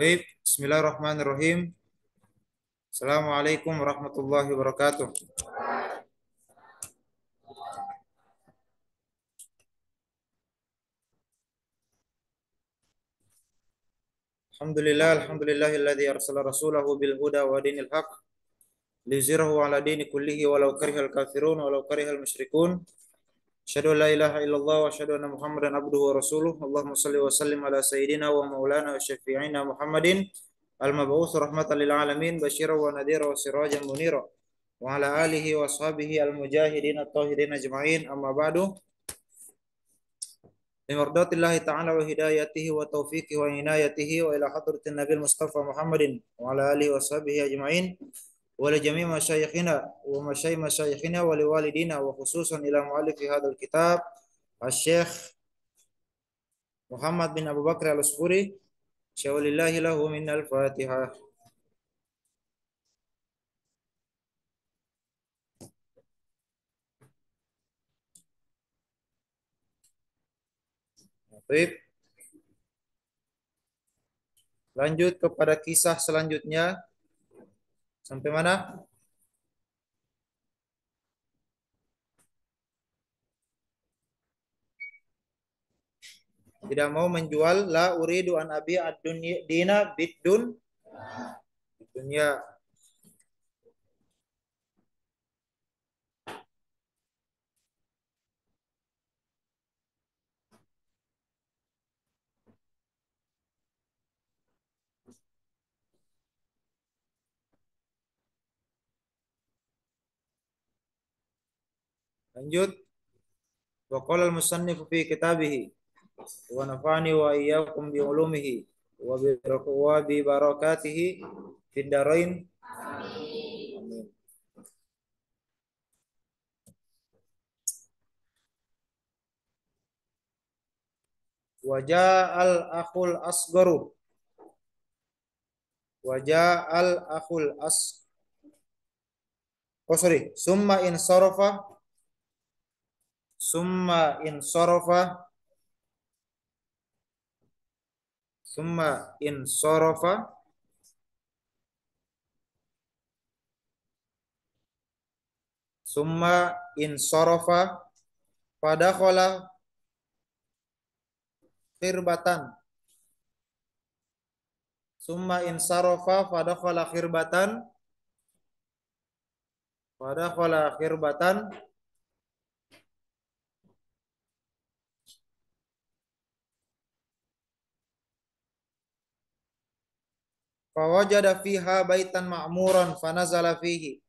Baik, Bismillahirrahmanirrahim. Assalamualaikum warahmatullahi wabarakatuh. Alhamdulillahilladzi arsala rasulahu bil huda wa dinil haq liyuzhirahu ala dini kullihi walau karihal kafirun walau karihal musyrikun. Asyhadu an la ilaha illallah wa asyhadu anna Muhammadan abduhu wa rasuluh. Allahumma shalli wa sallim ala sayyidina wa maulana wa syafi'ina Muhammadin al-mab'uts rahmatan lil alamin basyiran wa nadhira wa sirajan munira wa ala alihi wa ashabihi al-mujahidin at-tahirin ajma'in, amma ba'du. Bimardatillahi ta'ala wa hidayatihi wa taufiqihi wa inayatihi wa ila hadratin Nabil Mustafa Muhammadin wa ala alihi wa sahbihi ajma'in wa li jami' masyayikhina wa masyayikhina wa li walidina wa khususan ila muallifi hadzal kitab Asy-Syaikh Muhammad bin Abu Bakar Al-Usfuri syawalillahi lahu minnal Fatihah. Baik, lanjut kepada kisah selanjutnya. Sampai mana? Tidak mau menjual, la uridu an abi ad-dunya dina bidun dunya. Lanjut. Wa qala al-musannif fi kitabihi wa nafa'ani wa iyyakum bi ulumihi wa bi barakatihi fid darain. Amin. Wa ja'al akhul asgaru wa ja'al akhul as oh sorry summa in sarafa summa in sarafa summa in sarafa fadakhala khirbatan summa in sarafa fadakhala khirbatan fawajada fiha baitan ma'muran fanazala fihi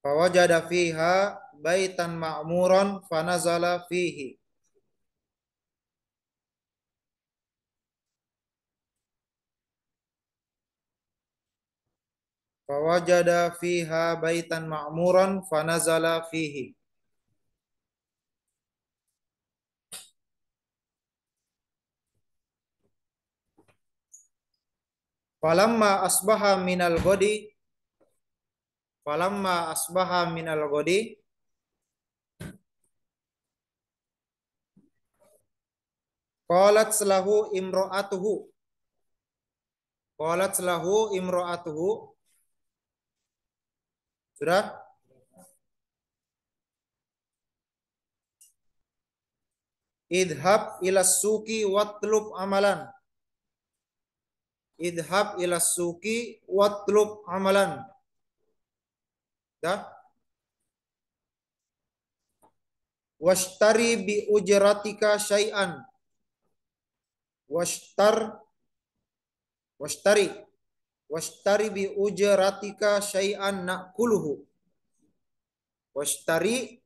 fawajada fiha baitan ma'muran fanazala fihi fawajada fiha baitan ma'muran fanazala fihi. Falamma asbaha minal ghadi qalat lahu imra'atuhu sudah idhab ila suki watlub amalan dah washtari bi ujratika syai'an washtari bi ujratika syai'an na'kuluhu washtari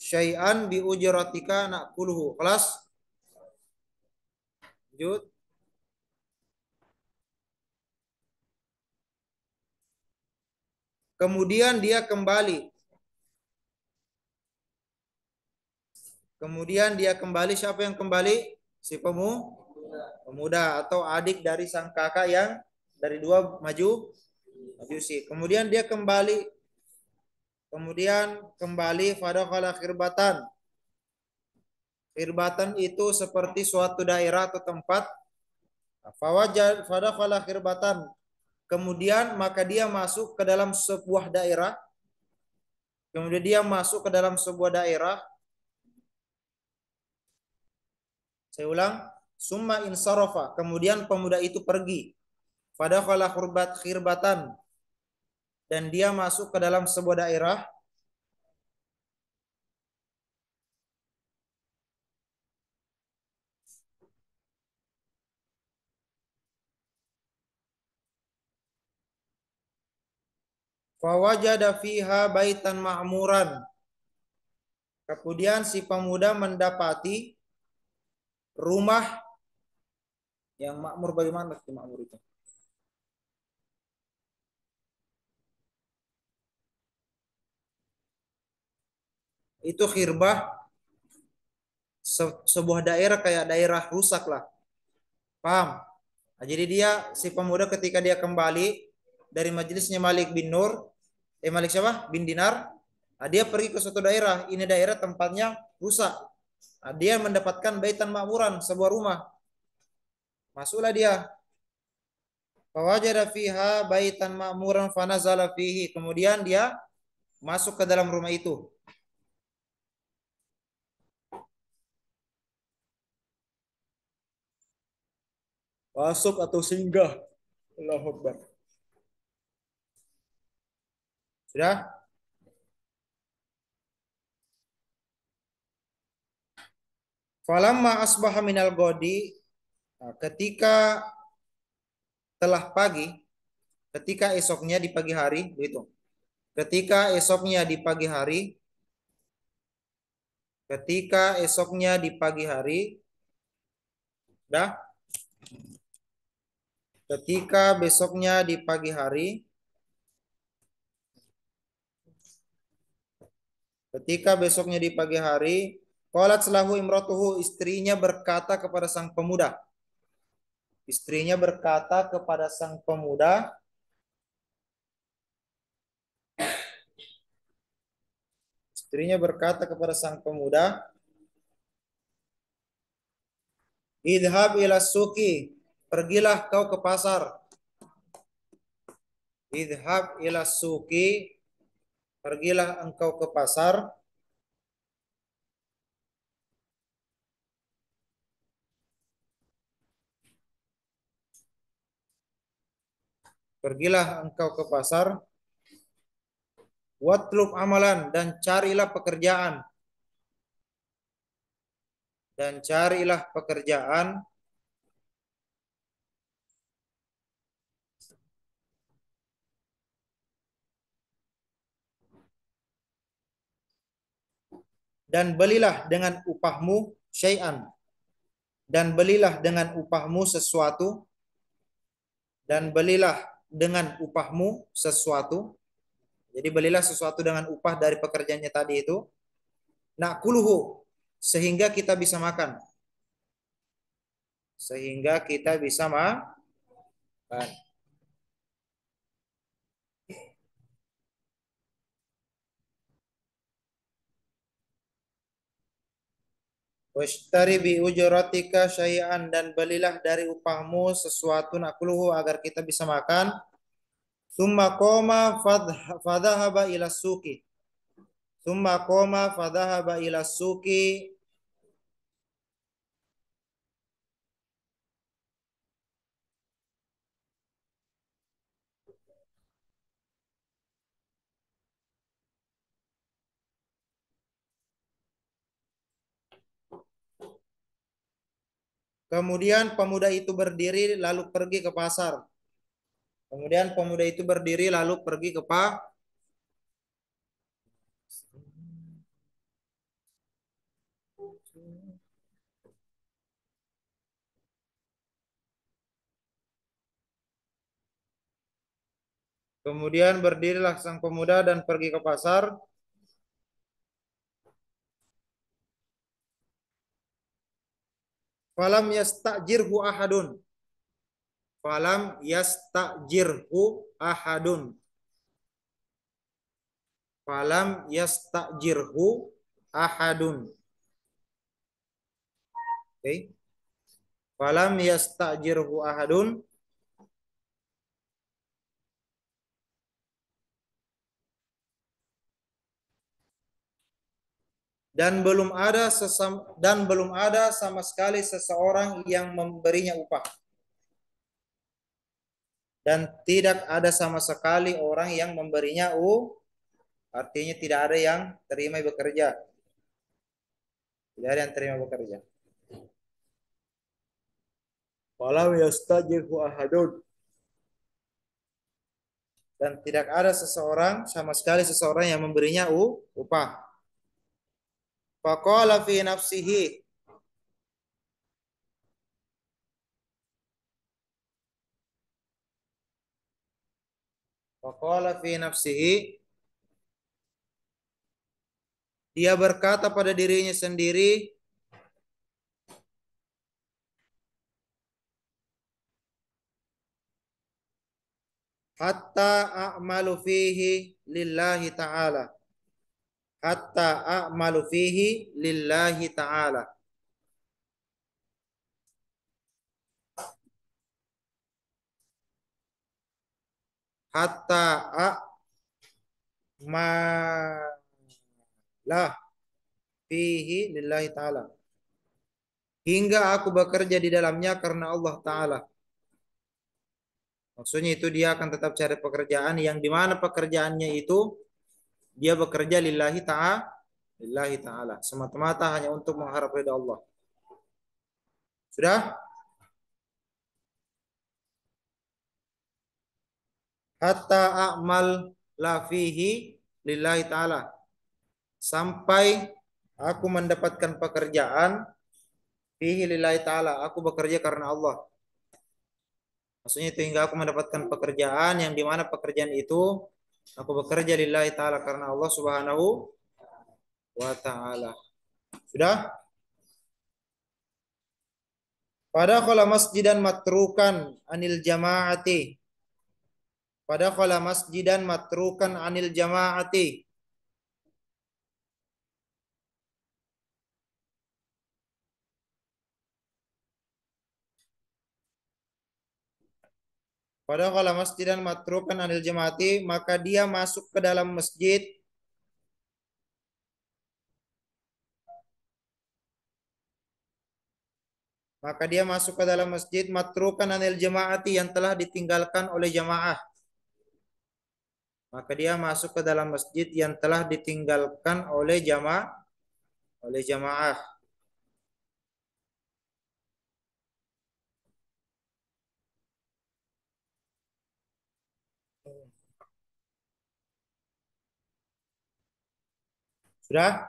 syai'an bi ujratika na'kuluhu. Kelas lanjut. Kemudian dia kembali. Siapa yang kembali? Si pemuda atau adik dari sang kakak yang dari dua majusi. Kemudian dia kembali fadakhala khirbatan. Khirbatan itu seperti suatu daerah atau tempat Fadakhala khirbatan. Kemudian maka dia masuk ke dalam sebuah daerah. Kemudian dia masuk ke dalam sebuah daerah. Saya ulang. Summa insarafa. Kemudian pemuda itu pergi. Fadakhala khirbatan. Dan dia masuk ke dalam sebuah daerah. Fawajada fiha baitan ma'muran. Kemudian si pemuda mendapati rumah yang makmur. Bagaimana makmur itu? Itu khirbah sebuah daerah kayak daerah rusak lah. Paham? Nah, jadi dia si pemuda ketika dia kembali dari majelisnya Malik bin Nur, Malik siapa? Bin Dinar. Nah, dia pergi ke suatu daerah. Ini daerah tempatnya rusak. Nah, dia mendapatkan baitan makmuran, sebuah rumah. Masuklah dia. Fawajada fiha baitan ma'muran fanazala fihi. Kemudian dia masuk ke dalam rumah itu. Masuk atau singgah. Allahu Akbar. Sudah? Falamma asbaha minal godi. Nah, ketika telah pagi, ketika esoknya di pagi hari, begitu. Ketika esoknya di pagi hari, ketika esoknya di pagi hari, dah. Ketika besoknya di pagi hari, ketika besoknya di pagi hari, qalat lahu imratuhu, istrinya berkata kepada sang pemuda. Istrinya berkata kepada sang pemuda, istrinya berkata kepada sang pemuda, idhab ila suki, pergilah kau ke pasar. Idhab ila suki, pergilah engkau ke pasar. Pergilah engkau ke pasar. Watlub amalan, dan carilah pekerjaan. Dan carilah pekerjaan. Dan belilah dengan upahmu syai'an. Dan belilah dengan upahmu sesuatu. Dan belilah dengan upahmu sesuatu. Jadi belilah sesuatu dengan upah dari pekerjaannya tadi itu. Nakuluhu, sehingga kita bisa makan. Sehingga kita bisa makan. Washtari bi ujratika syai'an, dan belilah dari upahmu sesuatu nakuluhu agar kita bisa makan. Tsumma qoma fadhahaba ila suqi. Tsumma qoma fadhahaba ila suqi. Kemudian pemuda itu berdiri lalu pergi ke pasar. Kemudian pemuda itu berdiri lalu pergi ke pasar. Kemudian berdirilah sang pemuda dan pergi ke pasar. Falam yastajirhu ahadun. Falam yastajirhu ahadun. Falam yastajirhu ahadun. Oke. Falam yastajirhu ahadun, dan belum ada sama sekali seseorang yang memberinya upah, dan tidak ada sama sekali orang yang memberinya artinya tidak ada yang terima bekerja, tidak ada yang terima bekerja. Walau yastajirhu ahadun, dan tidak ada seseorang sama sekali seseorang yang memberinya upah. Faqala fi nafsihi, faqala fi nafsihi, dia berkata pada dirinya sendiri, hatta a'malu fihi lillahi ta'ala, hatta a'malu fihi lillahi ta'ala, hatta a'malah fihi lillahi ta'ala, hingga aku bekerja di dalamnya karena Allah Ta'ala. Maksudnya itu dia akan tetap cari pekerjaan yang dimana pekerjaannya itu dia bekerja lillahi ta'ala, semata-mata hanya untuk mengharap ridha Allah. Sudah? Hatta a'mal la fihi lillahi ta'ala, sampai aku mendapatkan pekerjaan fihi lillahi ta'ala, aku bekerja karena Allah. Maksudnya itu hingga aku mendapatkan pekerjaan yang dimana pekerjaan itu aku bekerja lillahi ta'ala karena Allah subhanahu wa ta'ala. Sudah? Pada kala masjidan matrukan anil jama'ati. Pada kala masjidan matrukan anil jama'ati. Pada kala masjidan matrukan anil jama'ati, maka dia masuk ke dalam masjid. Maka dia masuk ke dalam masjid matrukan anil jama'ati, yang telah ditinggalkan oleh jamaah. Maka dia masuk ke dalam masjid yang telah ditinggalkan oleh jamaah. Sudah?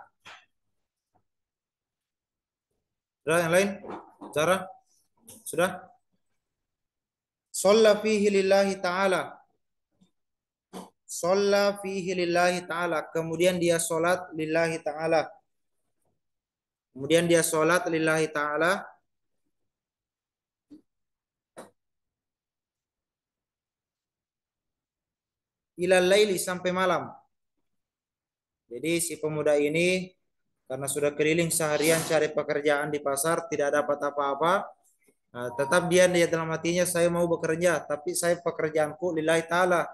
Sudah yang lain? Cara? Sudah? Shalla fihi lillahi ta'ala. Shalla fihi lillahi ta'ala. Kemudian dia sholat lillahi ta'ala. Kemudian dia sholat lillahi ta'ala. Ilal laili, sampai malam. Jadi si pemuda ini karena sudah keliling seharian cari pekerjaan di pasar, tidak dapat apa-apa. Nah, tetap dia dalam hatinya, saya mau bekerja, tapi saya pekerjaanku lillahi ta'ala.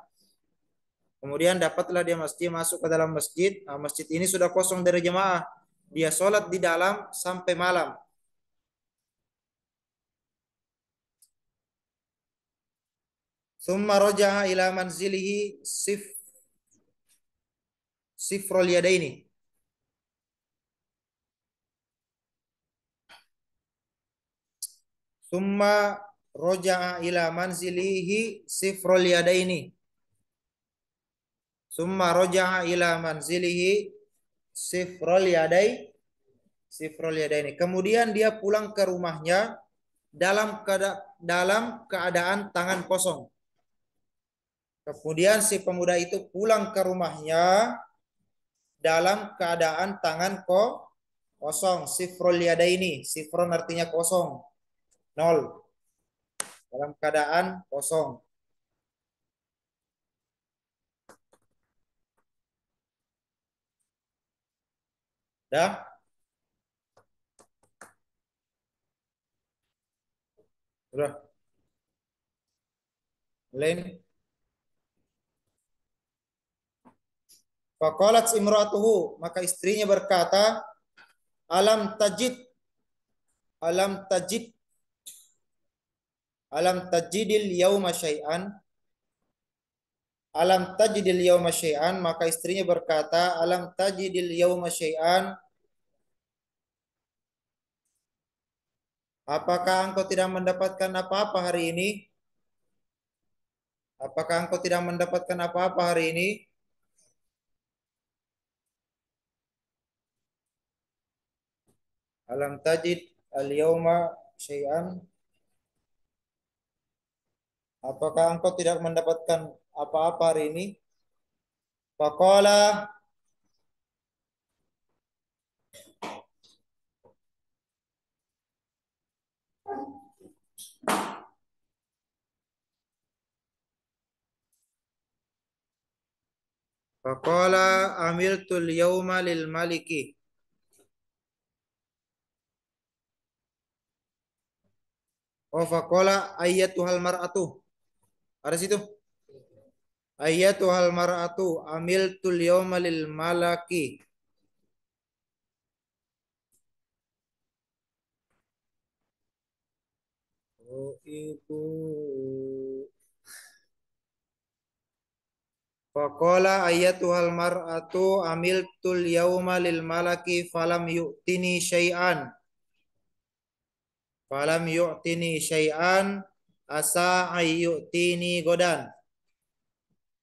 Kemudian dapatlah dia masjid, masuk ke dalam masjid. Nah, masjid ini sudah kosong dari jemaah. Dia sholat di dalam sampai malam. Summa roja'a ila manzilihi sifrul yadaini. Summa roja'a ila manzilihi sifrul yadaini. Summa roja'a ila manzilihi sifrul yadaini. Kemudian dia pulang ke rumahnya dalam keadaan tangan kosong. Kemudian si pemuda itu pulang ke rumahnya dalam keadaan tangan kosong. Sifrul yadaini. Sifron artinya kosong. 0. Dalam keadaan kosong. Dah? Sudah. Lain. Faqalat imratuhu, maka istrinya berkata, alam tajid, alam tajid, alam tajidil yauma syai'an, alam tajidil yauma syai'an, maka istrinya berkata, alam tajidil yauma syai'an, apakah engkau tidak mendapatkan apa-apa hari ini? Apakah engkau tidak mendapatkan apa-apa hari ini? Alam tajid al yauma syai'an, apakah engkau tidak mendapatkan apa-apa hari ini? Faqala, faqala amiltul yauma lil maliki. Oh, faqala ayyatuhal mar'atu. Ada situ. Ayyatuhal mar'atu amiltul yauma lil malaki. Oh, ibu. Faqala ayyatuhal mar'atu amiltul yauma lil malaki falam yu'tini syai'an. Falam yu'tini syai'an asa ayyu'tini godan.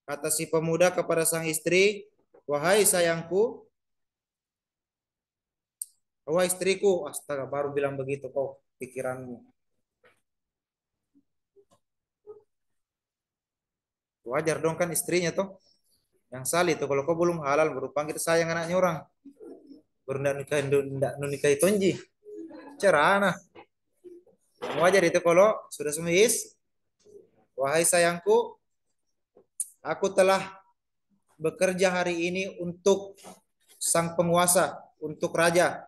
Kata si pemuda kepada sang istri, wahai sayangku, wahai istriku, astaga baru bilang begitu kau pikiranmu. Wajar dong kan istrinya tuh yang salih tuh kalau kau belum halal baru panggil sayang anaknya orang. Baru ndak nikahi tonji. Cerana. Wajar itu kalau sudah semis. Wahai sayangku, aku telah bekerja hari ini untuk sang penguasa, untuk raja.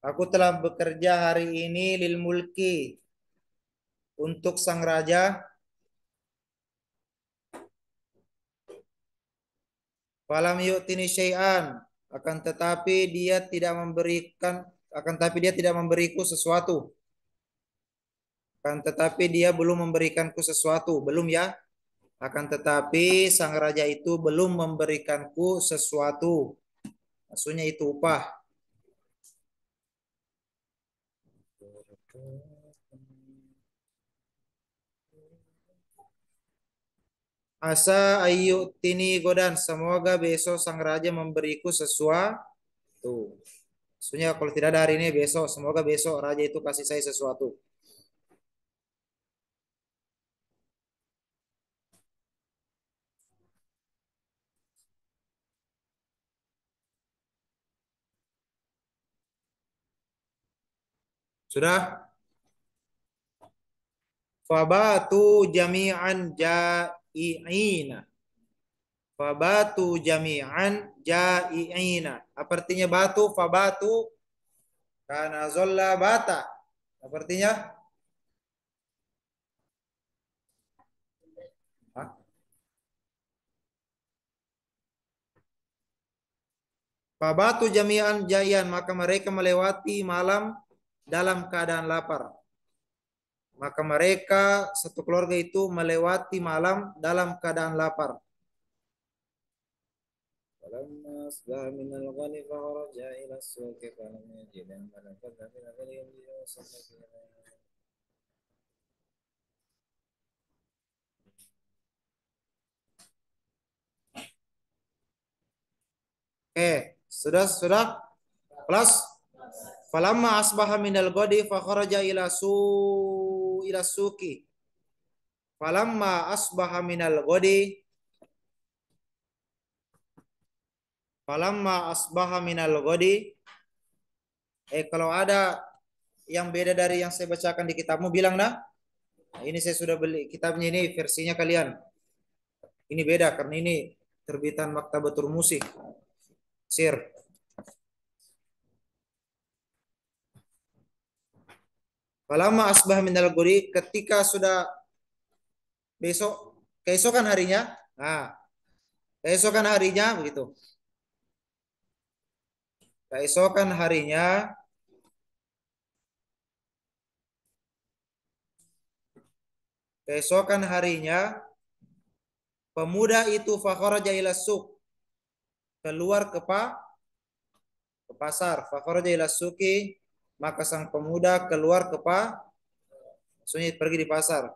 Aku telah bekerja hari ini lil mulki untuk sang raja. Falam yu'tini syai'an, akan tetapi dia tidak memberikan, akan tetapi dia tidak memberiku sesuatu. Akan tetapi dia belum memberikanku sesuatu, belum ya. Akan tetapi sang raja itu belum memberikanku sesuatu. Maksudnya itu upah. Asa ayu tini godan, semoga besok sang raja memberiku sesuatu. Maksudnya kalau tidak ada hari ini besok, semoga besok raja itu kasih saya sesuatu. Sudah? Fabatu jami'an ja'i'ina. Fabatu jami'an ja'i'ina. Apa artinya batu? Fabatu karena zolla bata. Apa artinya? Hah? Fabatu jami'an ja'ian. Maka mereka melewati malam dalam keadaan lapar. Maka mereka satu keluarga itu melewati malam dalam keadaan lapar. فلما أصبح من الغد فخرج إلى السوق فلم يجد ملكا من غيره وصلى sudah kelas. Falamma asbaha minal ghadi fa kharaja ila suqi. Falamma asbaha minal ghadi falamma asbaha minal ghadi kalau ada yang beda dari yang saya bacakan di kitabmu bilang nah. Ini saya sudah beli kitabnya ini versinya kalian. Ini beda karena ini terbitan Maktabatul Musik. Sir. Falamma asbah minal guri, ketika sudah besok, keesokan harinya, nah, keesokan harinya begitu. Keesokan harinya, keesokan harinya, pemuda itu fakharaja ila suq, keluar ke pasar. Fakharaja ila suqi, maka sang pemuda keluar maksudnya pergi di pasar.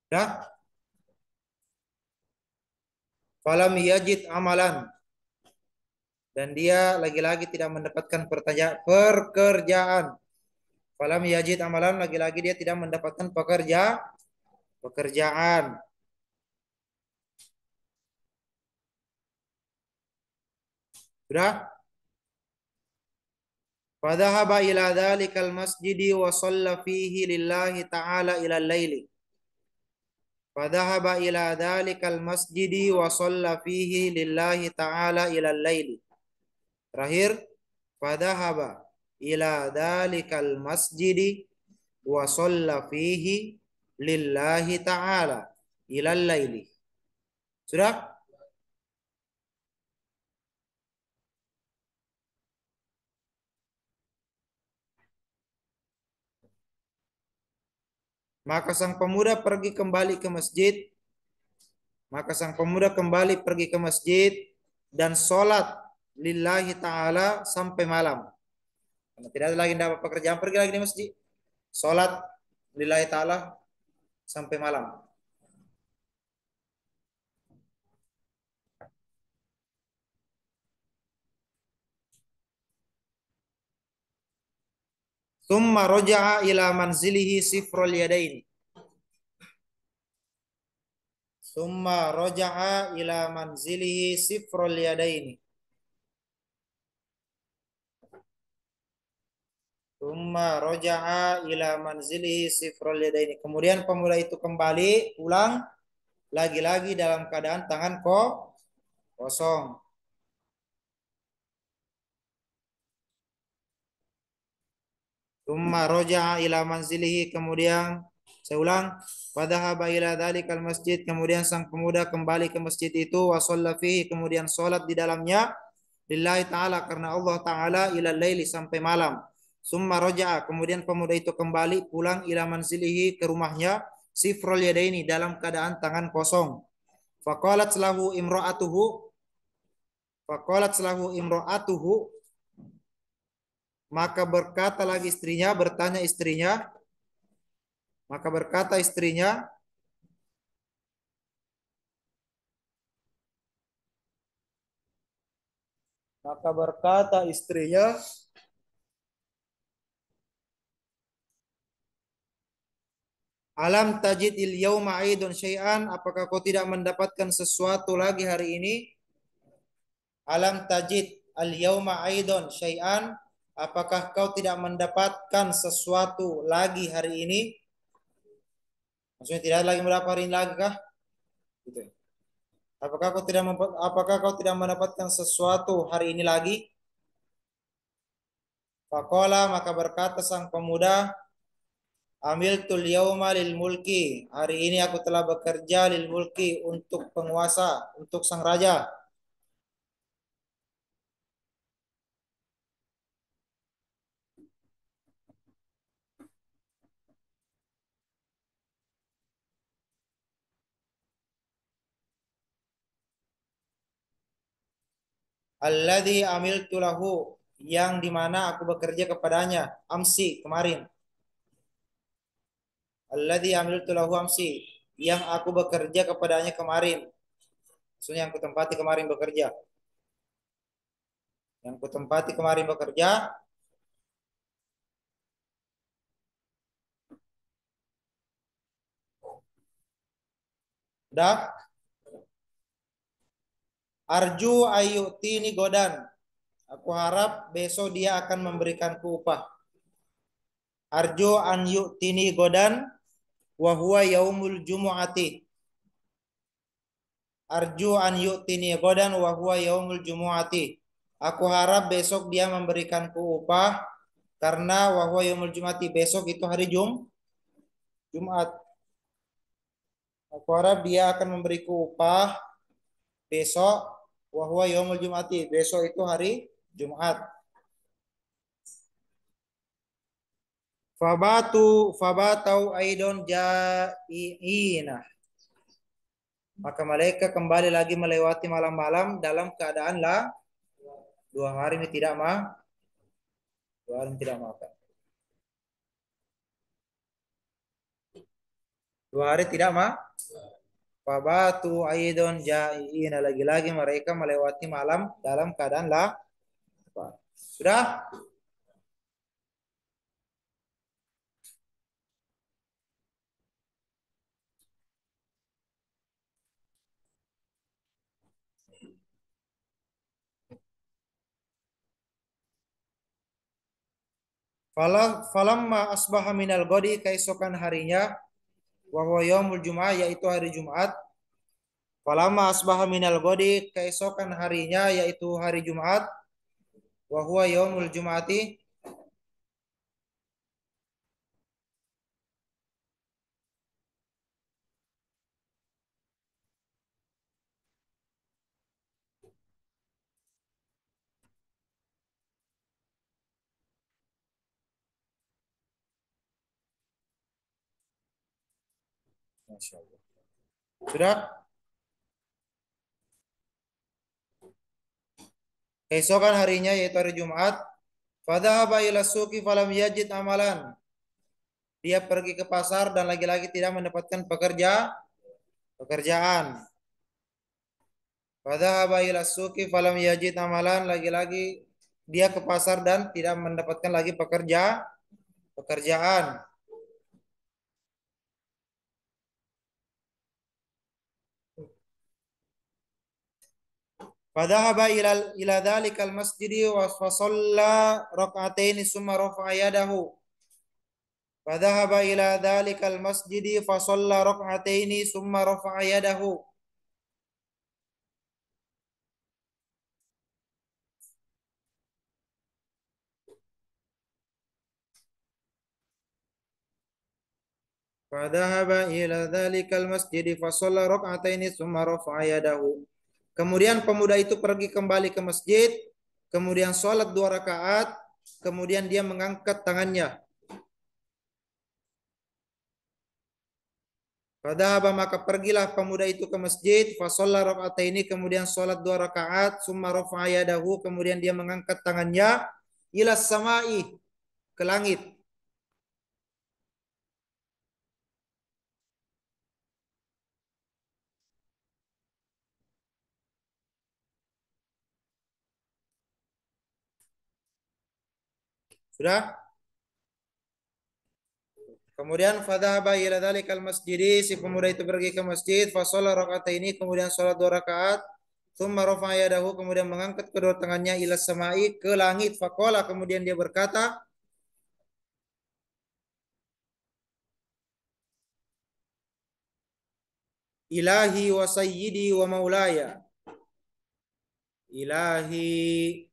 Ya, falam yajid amalan, dan dia lagi-lagi tidak mendapatkan pekerjaan. Falam yajid amalan, lagi-lagi dia tidak mendapatkan pekerjaan. Sudah? Fadhahaba ila dhalikal masjidi wa shalla fihi lillahi ta'ala ila laili. Fadhahaba ila dhalikal masjidi wa shalla fihi lillahi ta'ala ila laili. Terakhir, fadhahaba ila dhalikal masjidi wa shalla fihi lillahi ta'ala ila laili. Sudah? Maka sang pemuda pergi kembali ke masjid. Maka sang pemuda kembali pergi ke masjid dan sholat lillahi ta'ala sampai malam. Karena tidak ada lagi dapat pekerjaan, pergi lagi di masjid. Sholat lillahi ta'ala sampai malam. Thumma roja'a ila manzilihi sifrul yadaini. Thumma roja'a ila manzilihi sifrul yadaini. Thumma roja'a ila manzilihi sifrul yadaini. Kemudian pemuda itu kembali pulang lagi-lagi dalam keadaan tangan kosong. Tsumma roja'a ila manzilihi, kemudian saya ulang, fadhahaba ila dzalikal masjid, kemudian sang pemuda kembali ke masjid itu, wa shalla fihi, kemudian salat di dalamnya, lillahi taala, karena Allah taala, ila laili, sampai malam. Tsumma roja'a, kemudian pemuda itu kembali pulang ila manzilihi, ke rumahnya, sifrul yadaini, dalam keadaan tangan kosong. Faqalat lahu imra'atuhu, faqalat lahu imra'atuhu, maka berkata lagi istrinya, bertanya istrinya, maka berkata istrinya, maka berkata istrinya, alam tajidil yauma aidun syai'an, apakah kau tidak mendapatkan sesuatu lagi hari ini? Alam tajid al yauma aidun syai'an, apakah kau tidak mendapatkan sesuatu lagi hari ini? Maksudnya tidak lagi mendapat hari ini lagi kah? Gitu. Apakah kau tidak mendapatkan sesuatu hari ini lagi? Faqala, maka berkata sang pemuda, amiltul yauma lil mulki. Hari ini aku telah bekerja lil mulki, untuk penguasa, untuk sang raja. Alladzi amiltu lahu, yang dimana aku bekerja kepadanya, amsi, kemarin. Alladzi amiltu lahu amsi, yang aku bekerja kepadanya kemarin. Maksudnya yang kutempati kemarin bekerja. Yang kutempati kemarin bekerja. Dah. Arju ayutini godan. Aku harap besok dia akan memberikanku upah. Arju an yu'tini godan wa huwa yaumul jumu'ati. Arju an yu'tini godan wa huwa yaumul jumu'ati. Aku harap besok dia memberikanku upah karena wa huwa yaumul jumu'ati, besok itu hari Jumat. Aku harap dia akan memberiku upah besok wa huwa yaumul jumu'ati. Besok itu hari Jumat. Fabatau aidon jai'ina. Maka mereka kembali lagi melewati malam-malam dalam keadaan lah 2 hari ini tidak 2 hari ini tidak makan. 2 hari tidak Fabatu aidon jai'ina, lagi-lagi mereka melewati malam dalam keadaan lah. Sudah? Falamma asbaha minal godi, keesokan harinya, wa huwa yaumul jum'ah, yaitu hari Jumat. Falamma asbaha minal godi, keesokan harinya, yaitu hari Jumat, wa huwa yaumul jum'ati. Masya Allah. Sudah? Keesokan harinya, yaitu hari Jumat, fadhahaba ila suqi falam yajid amalan. Dia pergi ke pasar dan lagi-lagi tidak mendapatkan pekerjaan. Fadhahaba ila suqi falam yajid amalan, lagi-lagi dia ke pasar dan tidak mendapatkan lagi pekerjaan. Fadhahaba ila dzalikal masjidi wa shalla rak'ataini summa rafa'a yadahu. Fadhahaba ila dzalikal masjidi fa shalla rak'ataini summa rafa'a yadahu. Fadhahaba ila dzalikal masjidi fa shalla rak'ataini summa rafa'a yadahu. Kemudian pemuda itu pergi kembali ke masjid, kemudian sholat 2 rakaat, kemudian dia mengangkat tangannya. Fadhahaba, maka pergilah pemuda itu ke masjid, fa shalla rak'ataini, kemudian sholat 2 rakaat, summa rafa'a yadahu, kemudian dia mengangkat tangannya ila samai, ke langit. Sudah? Kemudian fadhahaba ila dzalikal masjidi, si pemuda itu pergi ke masjid, fa shalla rak'ataini, kemudian sholat 2 rakaat, tsumma rafa'a yadahu, kemudian mengangkat kedua tangannya ila samai, ke langit. Faqala, kemudian dia berkata, Ilahi wa sayyidi wa maulaya. Ilahi,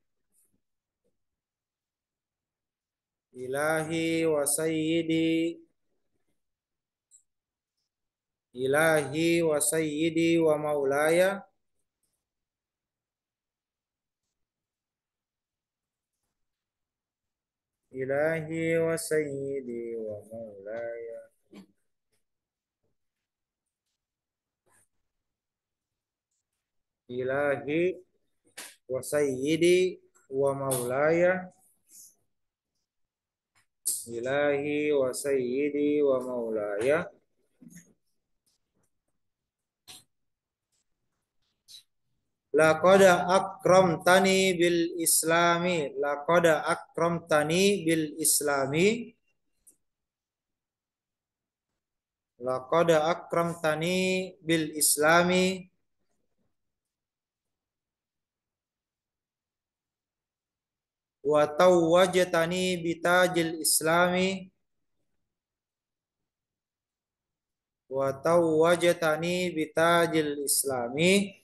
ilahi wa sayyidi, ilahi wa sayyidi wa maulaya. Ilahi wa sayyidi wa maulaya. Ilahi wa sayyidi wa maulaya. Ilahi wa sayyidi wa maulaya. Laqad akramtani bil islami. Laqad akramtani bil islami. Laqad akramtani bil islami. Wa tawwajtani bitajil islami. wa tawwajtani bitajil islami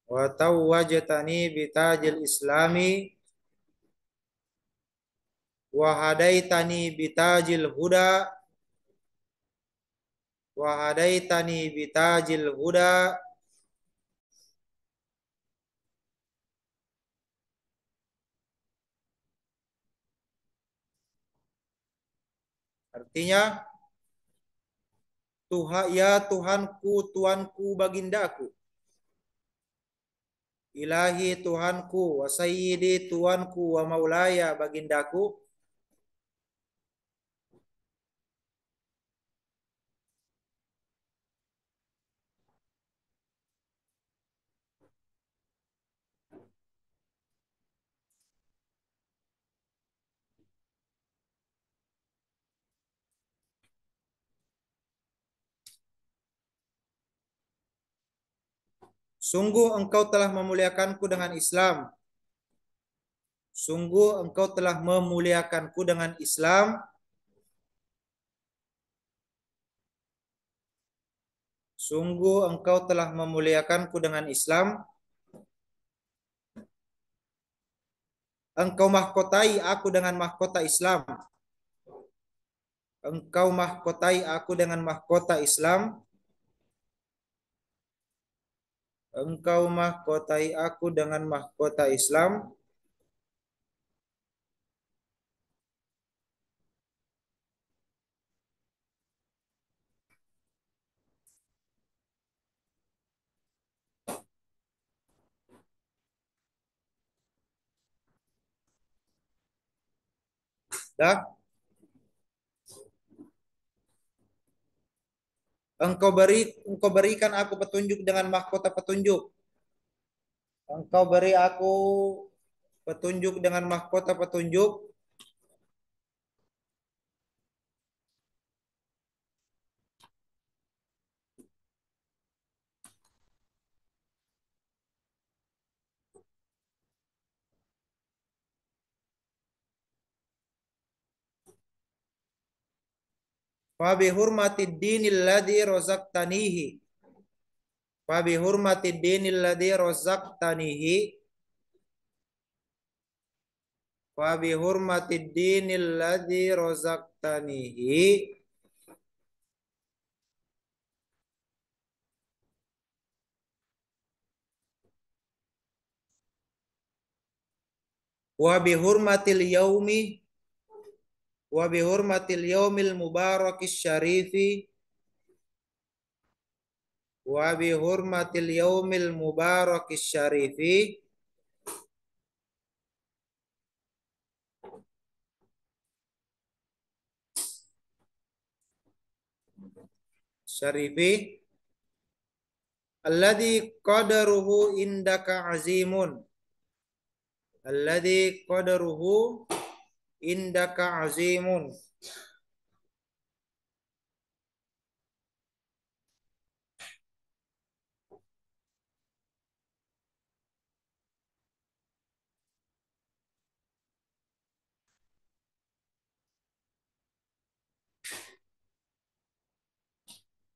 wa tawwajtani bitajil islami wa hadaitani bitajil huda wa hadaitani bitajil huda. Artinya, Tuhan ya Tuhanku, Tuanku, bagindaku. Ilahi Tuhanku, wa sayyidi Tuanku, wa maulaya bagindaku. Sungguh engkau telah memuliakanku dengan Islam. Sungguh engkau telah memuliakanku dengan Islam. Sungguh engkau telah memuliakanku dengan Islam. Engkau mahkotai aku dengan mahkota Islam. Engkau mahkotai aku dengan mahkota Islam. Engkau mahkotai aku dengan mahkota Islam. Dah, engkau berikan aku petunjuk dengan mahkota petunjuk. Engkau beri aku petunjuk dengan mahkota petunjuk. Fa bi hurmatid dinil ladzi razaqtanihi. Fa bi hurmatid dinil ladzi razaqtanihi. Fa bi hurmatid dinil ladzi razaqtanihi. Wa bi hurmatil yaumi wa bi hurmatil yaumil mubarakis syarifi. Wa bi hurmatil yaumil mubarakis syarifi. Syarifi alladzi qadaruhu indaka azimun. Alladzi qadaruhu indaka azimun.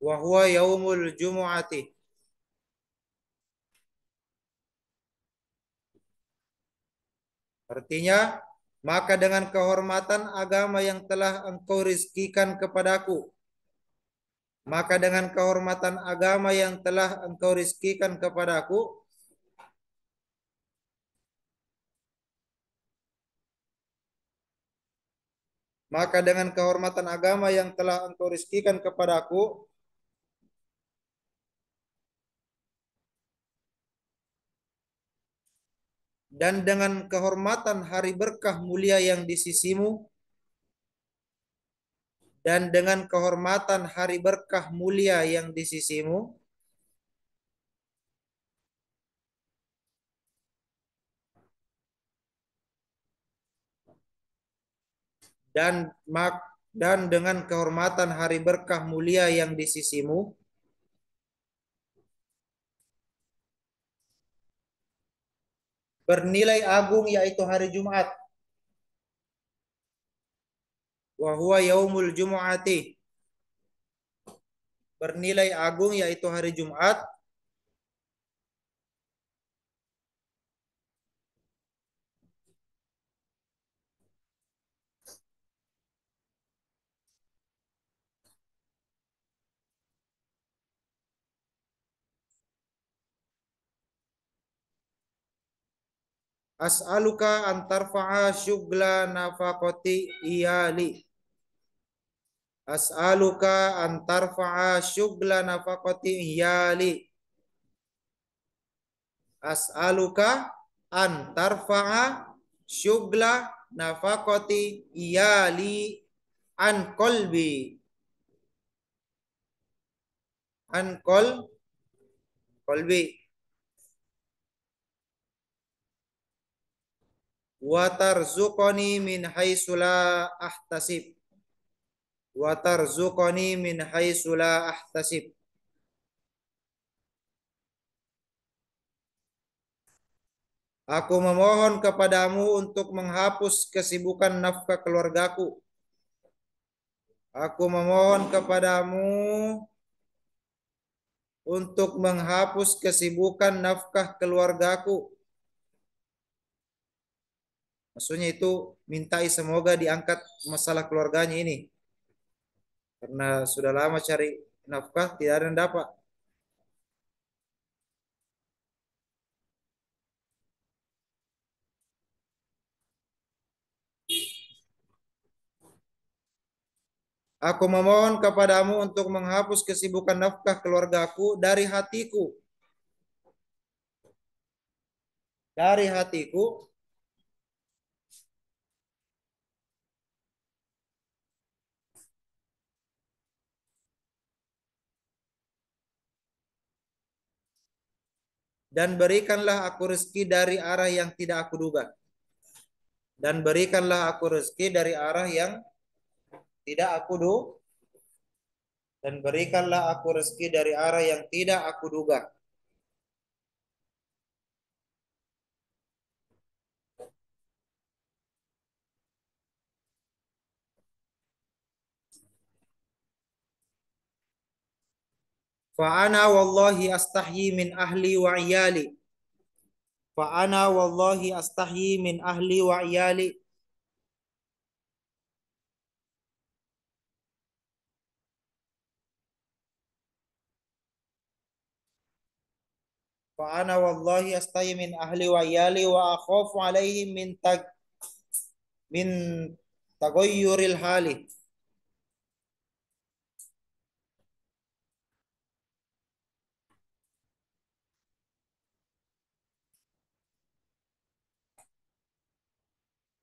Wa huwa yaumul jumu'ati. Artinya, maka dengan kehormatan agama yang telah engkau rizkikan kepadaku. Maka dengan kehormatan agama yang telah engkau rizkikan kepadaku. Maka dengan kehormatan agama yang telah engkau rizkikan kepadaku. Dan dengan kehormatan hari berkah mulia yang di sisimu. Dan dengan kehormatan hari berkah mulia yang di sisimu. Dan dan dengan kehormatan hari berkah mulia yang di sisimu. Bernilai agung yaitu hari Jumat. wa huwa yaumul jumu'ati, bernilai agung yaitu hari Jumat. As'aluka antarfa'a syugla nafaqati iyali. As'aluka antarfa'a syugla nafaqati iyali. As'aluka antarfa'a syugla nafaqati iyali an qalbi. An qalbi. Wa tarzuqani min haitsu la ahtasib. Wa tarzuqani min haitsu la ahtasib. Aku memohon kepadamu untuk menghapus kesibukan nafkah keluargaku. Aku memohon kepadamu untuk menghapus kesibukan nafkah keluargaku. Maksudnya itu mintai semoga diangkat masalah keluarganya ini. Karena sudah lama cari nafkah tidak ada yang dapat. Aku memohon kepadamu untuk menghapus kesibukan nafkah keluargaku dari hatiku. Dari hatiku. Dan berikanlah aku rezeki dari arah yang tidak aku duga. Dan berikanlah aku rezeki dari arah yang tidak aku duga. Dan berikanlah aku rezeki dari arah yang tidak aku duga. Fa ana wallahi astahyi min ahli wa iyali. Fa ana wallahi astahyi min ahli wa iyali. Fa ana wallahi astahyi min ahli wa iyali wa akhafu alaihim min taghayyuril hali.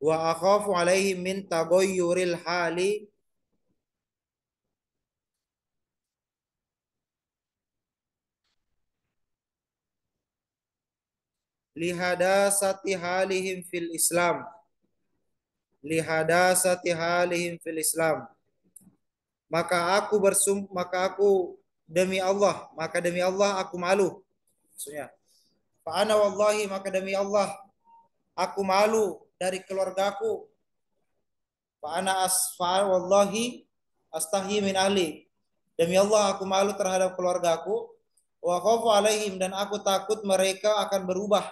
Wa akhafu alaihim min taghayyuril hali lihadasati halihim fil Islam. Lihadasati halihim fil Islam. Maka aku demi Allah, maka demi Allah aku malu. Maksudnya, fa ana wallahi, maka demi Allah aku malu dari keluargaku. Fa wallahi astahyi min ahli. Demi Allah aku malu terhadap keluargaku. Wa khafu alaihim, dan aku takut mereka akan berubah.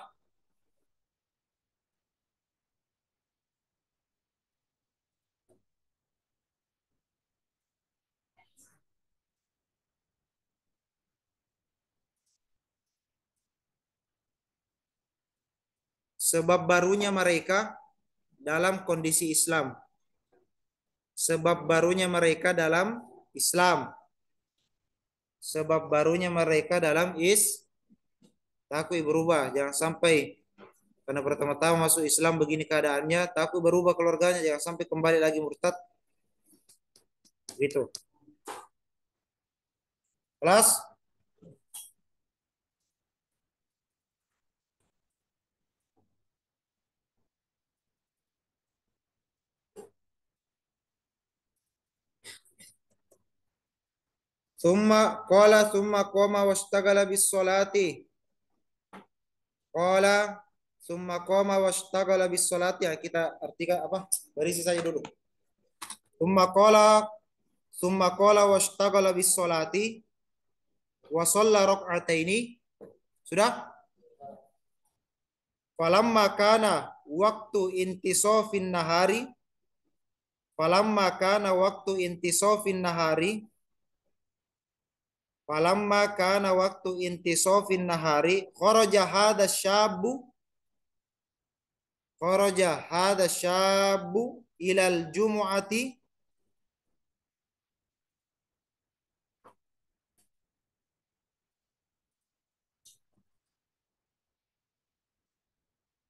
Sebab barunya mereka dalam kondisi Islam. Sebab barunya mereka dalam Islam. Sebab barunya mereka dalam takut berubah. Jangan sampai karena pertama-tama masuk Islam begini keadaannya, takut berubah keluarganya, jangan sampai kembali lagi murtad. Gitu. Kelas. Thumma qama washtagala bis salati. Qala thumma qama washtagala bis salati. Ya, kita artikan apa? Berisi saja dulu. Tsumma qala tsumma qala washtaghala bis salati wa shalla rak'ataini. Sudah? Falamma kana waktu intisofin nahari falamma kana waktu intisofin nahari falamma kana waktu intisofin nahari kharaja hadha syabu ilal jumu'ati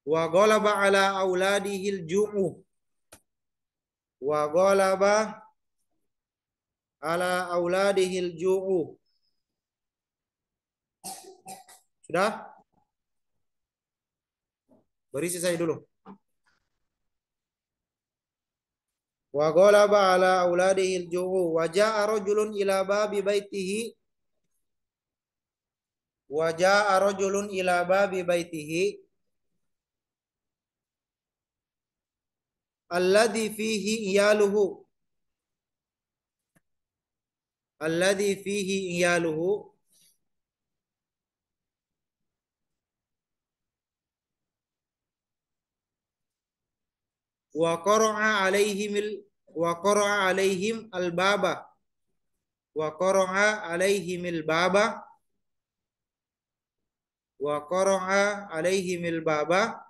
wa ghalaba ala auladihil ju'u wa ghalaba ala auladihil ju'u. Sudah? Berisi saya dulu. Wa ghalaba ala auladihil ju'u wa ja'a rajulun ila babi baitihi wa ja'a rajulun ila babi baitihi alladhi fihi iyaluhu alladhi fihi iyaluhu wa qara'a alaihim al-baba wa qara'a alaihim al-baba wa qara'a alaihim al-baba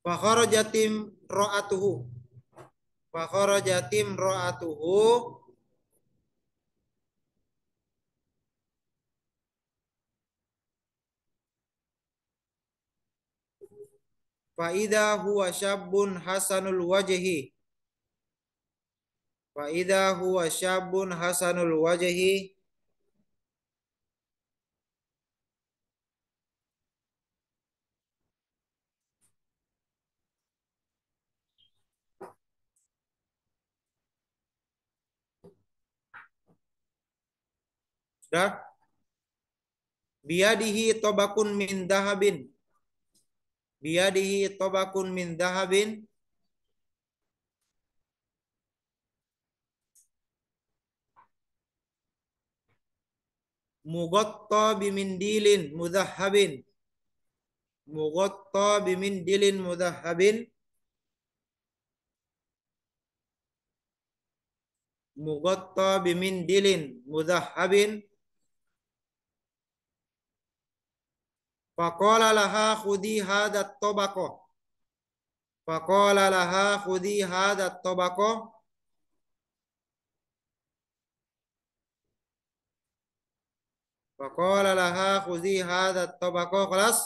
fa kharajatim ra'atuhu fa kharajatim ra'atuhu fa idza huwa syabbun hasanul wajhi fa idza huwa syabbun hasanul wajhi sudah biyadihi tabakun min dahabin biyadihi tabakun min dahabin mughatta bimindilin mudahhabin mughatta bimindilin mudahhabin mughatta bimindilin mudahhabin faqala laha khudhi hadha at-tabaqa faqala laha khudhi hadha at-tabaqa faqala laha khudhi hadha at-tabaqa khalas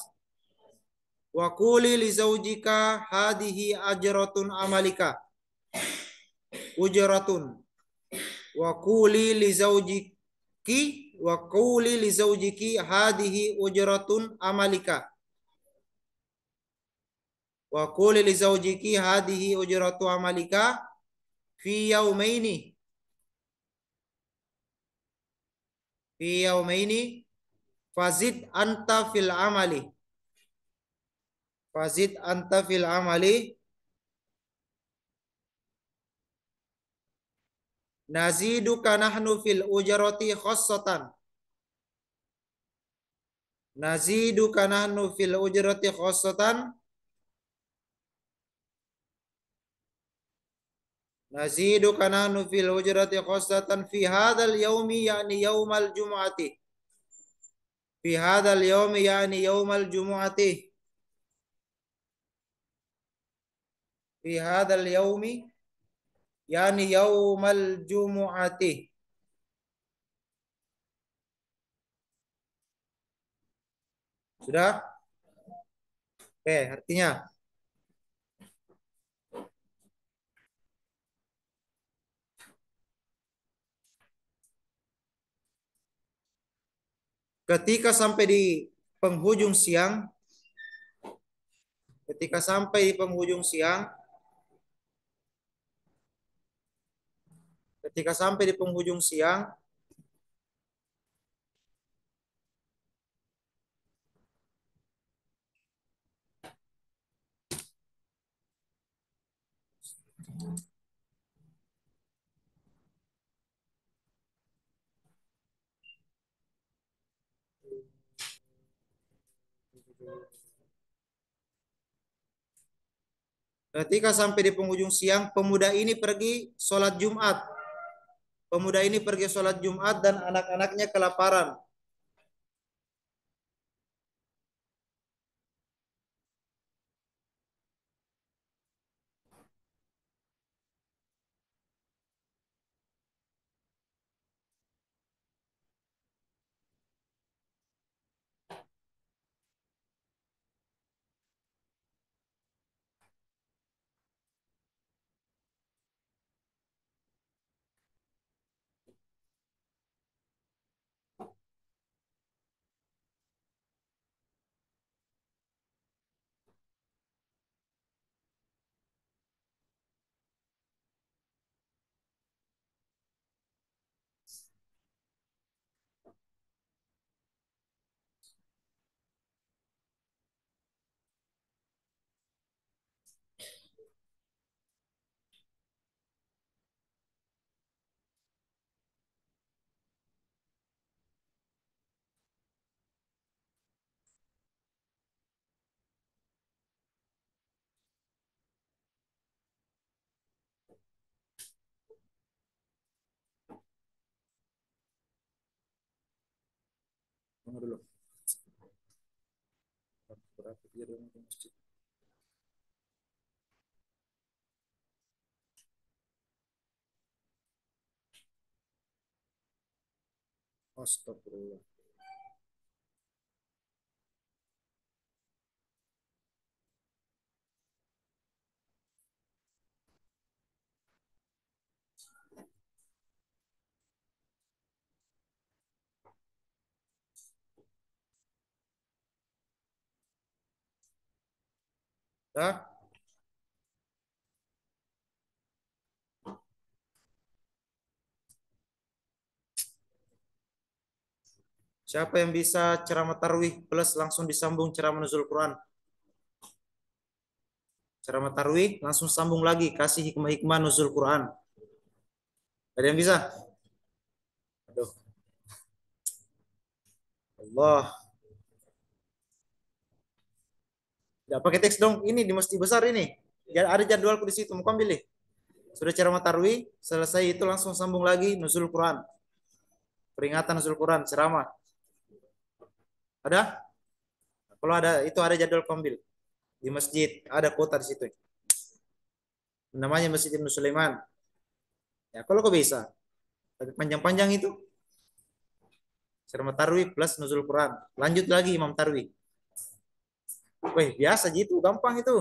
wa quli li zawjika hadhihi ajratun amalika ujratun wa quli li zawjiki wa quli li zawjiki hadhihi ujratun amalika wa quli li zawjiki hadhihi ujratu amalika fi yawmaini fazid anta fil amali fazid anta fil amali naziduka nahnu fil ujrati khassatan naziduka nahnu fil ujrati khassatan naziduka nahnu fil ujrati khassatan fi hadzal yaumi yani yaumal jumu'ati fi hadzal yaumi yani yaumal jumu'ati fi hadzal yaumi yani yaumal jumu'ati. Sudah? Oke, artinya ketika sampai di penghujung siang, ketika sampai di penghujung siang, ketika sampai di penghujung siang, Ketika sampai di penghujung siang, pemuda ini pergi sholat Jumat. Pemuda ini pergi sholat Jumat dan anak-anaknya kelaparan. Tunggu dulu. Berapa dia di masjid? Astagfirullah. Dah? Siapa yang bisa ceramah tarwih plus langsung disambung ceramah nuzul Quran? Ceramah tarwih langsung sambung lagi kasih hikmah-hikmah nuzul Quran. Ada yang bisa? Aduh, Allah. Tidak pakai teks dong. Ini di masjid besar ini. Ya, ada jadwalku di situ. Mau ambil nih. Sudah ceramah tarwih, selesai itu langsung sambung lagi nuzul Quran. Peringatan nuzul Quran, ceramah. Ada? Kalau ada, itu ada jadwal ambil. Di masjid, ada kota di situ. Namanya Masjid Ibnu Sulaiman. Ya, kalau kok bisa. Tapi panjang-panjang itu. Ceramah tarwih plus nuzul Quran. Lanjut lagi Imam tarwih. Wih, biasa gitu, gampang itu.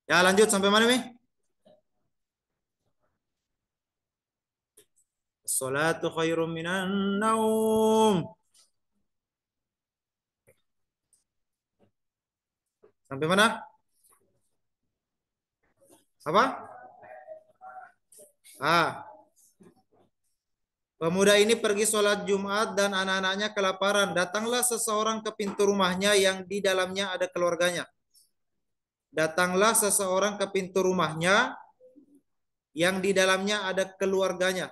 Ya, lanjut sampai mana nih? Salatu khairum minan naum. Sampai mana? Apa? Ah, pemuda ini pergi sholat Jumat dan anak-anaknya kelaparan. Datanglah seseorang ke pintu rumahnya yang di dalamnya ada keluarganya. Datanglah seseorang ke pintu rumahnya yang di dalamnya ada keluarganya.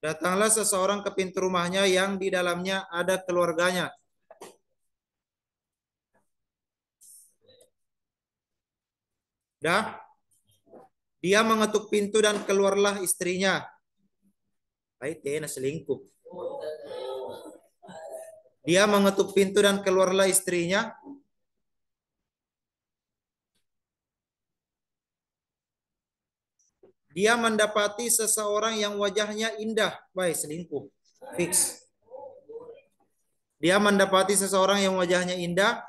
Datanglah seseorang ke pintu rumahnya yang di dalamnya ada keluarganya. Dah, dia mengetuk pintu dan keluarlah istrinya. Baik, selingkuh. Dia mengetuk pintu dan keluarlah istrinya. Dia mendapati seseorang yang wajahnya indah. Baik, selingkuh. Fix. Dia mendapati seseorang yang wajahnya indah.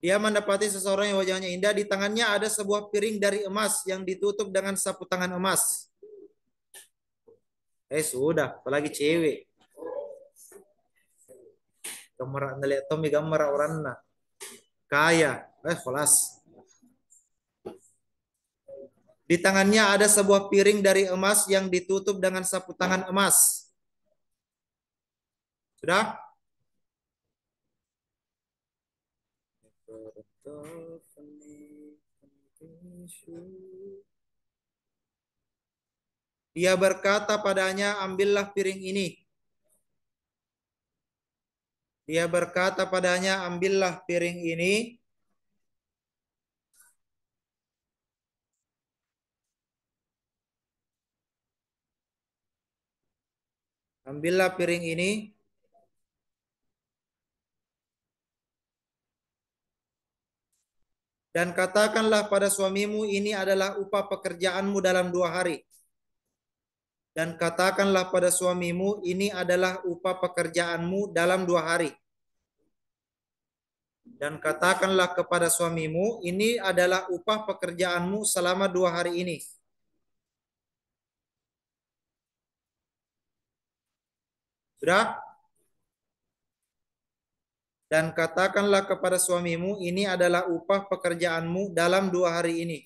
Dia mendapati seseorang yang wajahnya indah, di tangannya ada sebuah piring dari emas yang ditutup dengan sapu tangan emas. Sudah, apalagi cewek. Gambar ngeliat Tommy gambar orang kaya. Kelas. Di tangannya ada sebuah piring dari emas yang ditutup dengan sapu tangan emas. Sudah? Dia berkata padanya, ambillah piring ini. Dia berkata padanya, ambillah piring ini. Ambillah piring ini. Dan katakanlah pada suamimu, ini adalah upah pekerjaanmu dalam 2 hari. Dan katakanlah pada suamimu, ini adalah upah pekerjaanmu dalam 2 hari. Dan katakanlah kepada suamimu, ini adalah upah pekerjaanmu selama 2 hari ini. Sudah? Dan katakanlah kepada suamimu, ini adalah upah pekerjaanmu dalam 2 hari ini.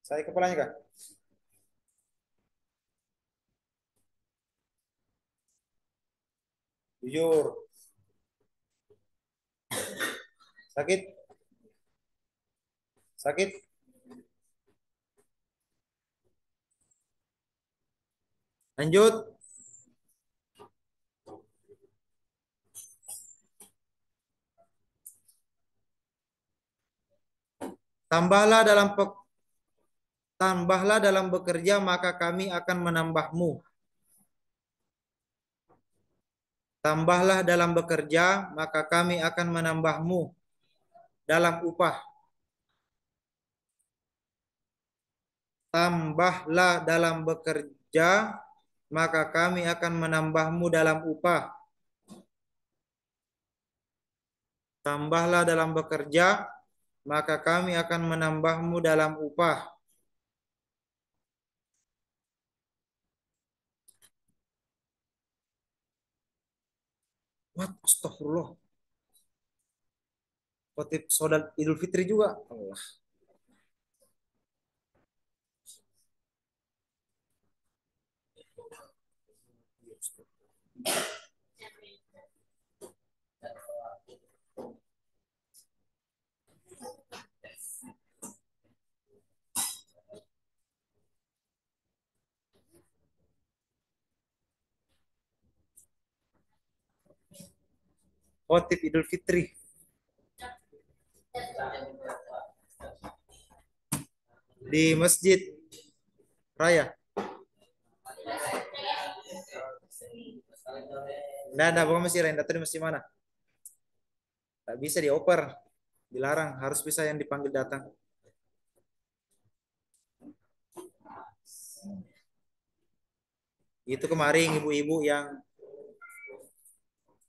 Saya kepalanya kah? Jujur. Sakit? Sakit? Lanjut. Tambahlah dalam tambahlah dalam bekerja, maka kami akan menambahmu. Tambahlah dalam bekerja, maka kami akan menambahmu dalam upah. Tambahlah dalam bekerja, maka kami akan menambahmu dalam upah. Tambahlah dalam bekerja, maka kami akan menambahmu dalam upah. What? Astagfirullah. Khotib Sodat Idul Fitri juga. Allah. Khotib Idul Fitri di Masjid Raya. Nah, bukan masjid Raya, tadi masjid mana? Tak bisa dioper, dilarang, harus bisa yang dipanggil datang. Itu kemarin ibu-ibu yang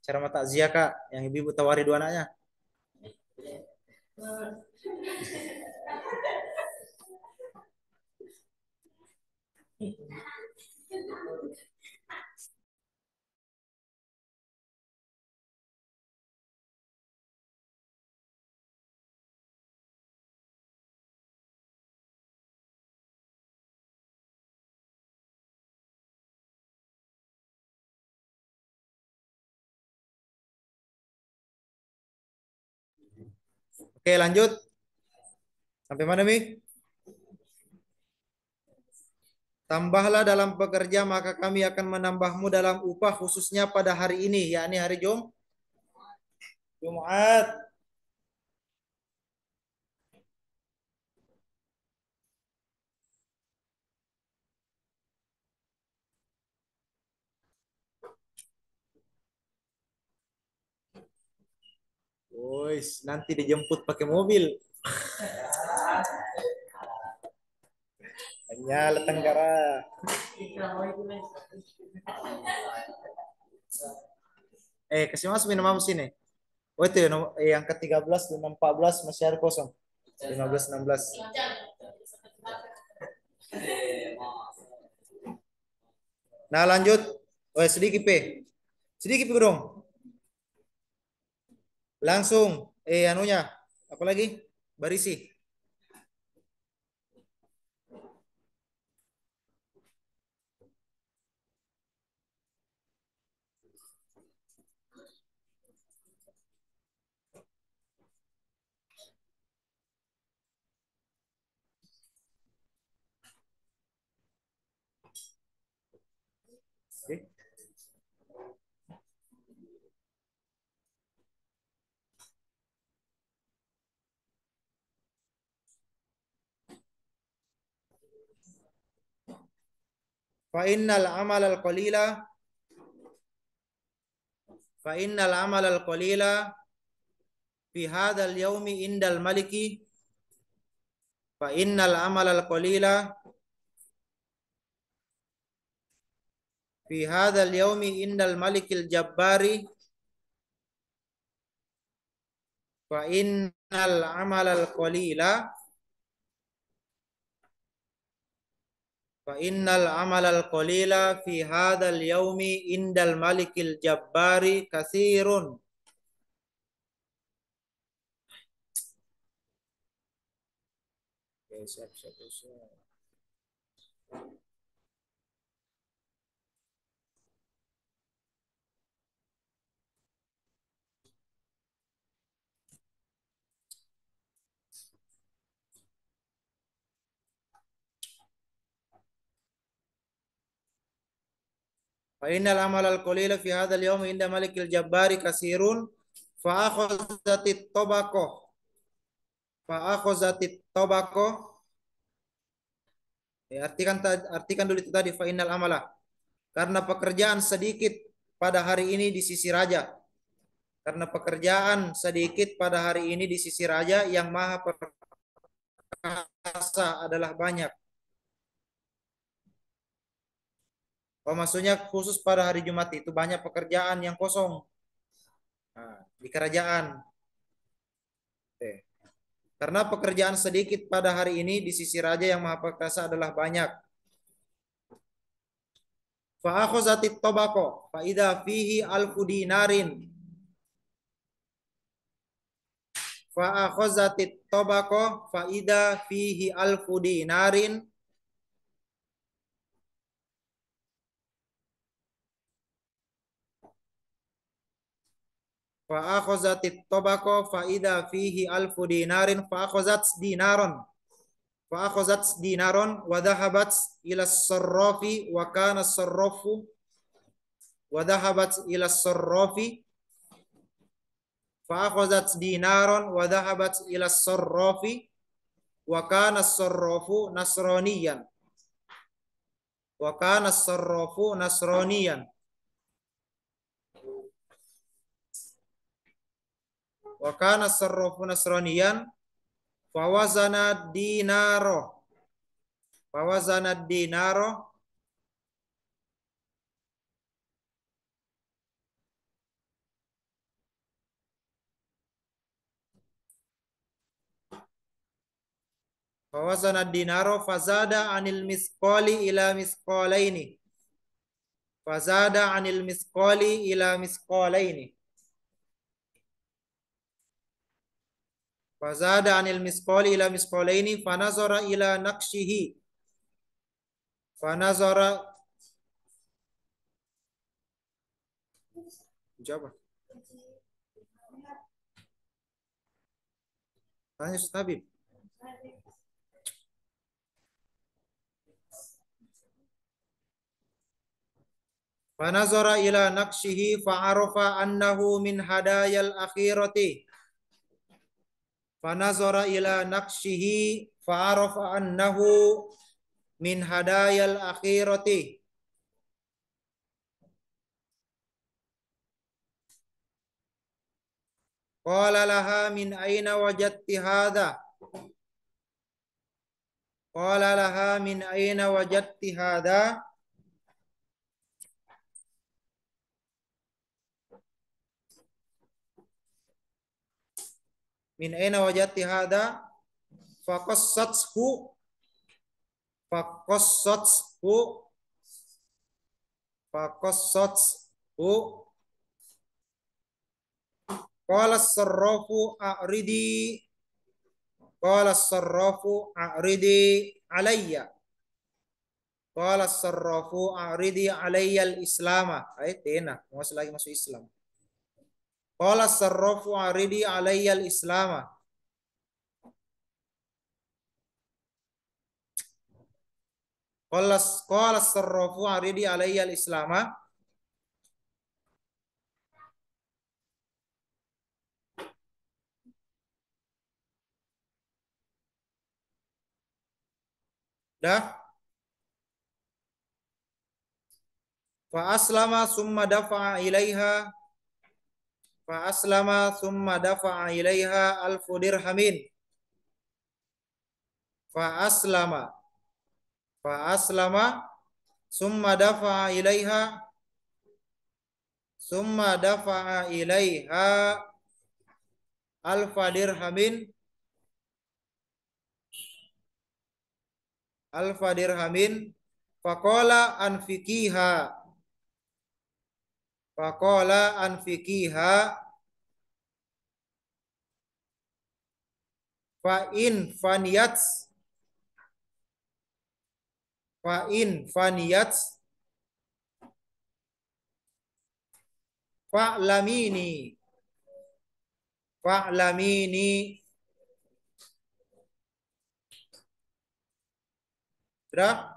ceramah takziah Kak, yang ibu-ibu tawari 2 anaknya. Oke, lanjut. Sampai mana, Mi? Tambahlah dalam pekerja, maka kami akan menambahmu dalam upah khususnya pada hari ini, yakni hari Jumat. Woi, nanti dijemput pakai mobil. Hanya Tenggara. Kasih mas minum apa sini? Oh itu ya, yang ke-13 dan 14 masih ada kosong. 15 16. Nah, lanjut. Oh, sedikit P. Sedikit P dong. Langsung anunya. Apa lagi? Barisi. Oke. Fa innal amal al qalila fa innal amal al qalila fi hadzal yaumi indal maliki fa innal amal al qalila fi hadzal yaumi indal malikil jabbari fa innal amal al qalila fa innal amal al qalila fi hadzal yaumi indal malikil jabbari katsirun. Oke, siap, siap, siap. Fa innal amal al qalila fi hadzal yaumi inda malikil jabbari katsirun fa akhazatit tabaqah fa akhazatit tabaqah. Artikan dulu itu tadi fa innal amala. Karena pekerjaan sedikit pada hari ini di sisi raja. Karena pekerjaan sedikit pada hari ini di sisi raja yang maha perkasa adalah banyak. Oh, maksudnya khusus pada hari Jumat itu banyak pekerjaan yang kosong. Nah, di kerajaan. Oke. Karena pekerjaan sedikit pada hari ini di sisi raja yang maha perkasa adalah banyak. Fa akhazatit tabaqah fa idza fihi alfu dinarin. Fa akhazatit tabaqah fa idza fihi alfu dinarin. Fa akhazatit tabaqah fa idza fihi alfu dinarin fa akhazat dinaron. Fa akhazat dinaron wa dhahabat ila sarrafi wa kana sarrafu wa dhahabat ila sarrafi fa akhazat dinaron wa dhahabat ila sarrafi wa kana sarrafu nasraniyan wa kana sarrafu nasraniyan wa kana sarrafu nasraniyan fawazana dinaro fawazana dinaro fawazana dinaro fazada anil misqali ila misqalaini fazada anil misqali ila misqalaini fazada anil misqali ila misqalaini fanazara ila naqshihi fanazara jawab tanya Ustaz Habib. Fanazara ila naqshihi fa'arafa annahu min hadayal akhirati fanazara ila naqshihi fa'arafa annahu min hadayal akhirati Qala laha min aina wajadti hadha? Qala laha min aina wajadti hadha? Min aina wajadti hadha? Faqassathu faqassathu faqassathu qala as-sarrafu a'ridi qala as-sarrafu a'ridi alayya qala as-sarrafu a'ridi alayya al-islam. Ayat enak, mau lagi masuk Islam. Qala as-sarrafu a'ridi alayya al-islam. Qala as-sarrafu a'ridi alayya al-islam. Dah. Fa aslama summa dafa'a ilaiha fa aslama summa dafa'a ilaiha alfu dirhamin. Fa aslama summa dafa'a ilaiha alfa dirhamin faqala anfikiha fa in faniyat fa'lamini. Sudah?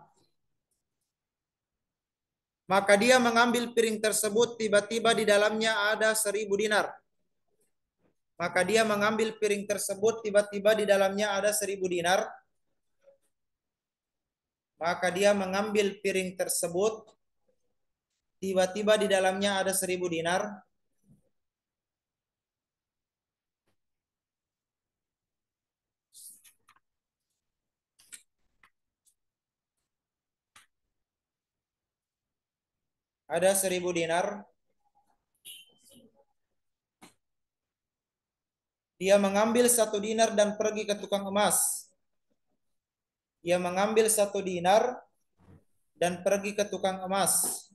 Maka dia mengambil piring tersebut, tiba-tiba di dalamnya ada 1.000 dinar. Maka dia mengambil piring tersebut, tiba-tiba di dalamnya ada 1.000 dinar. Maka dia mengambil piring tersebut, tiba-tiba di dalamnya ada 1.000 dinar. Ada 1.000 dinar. Dia mengambil 1 dinar dan pergi ke tukang emas. Dia mengambil 1 dinar dan pergi ke tukang emas.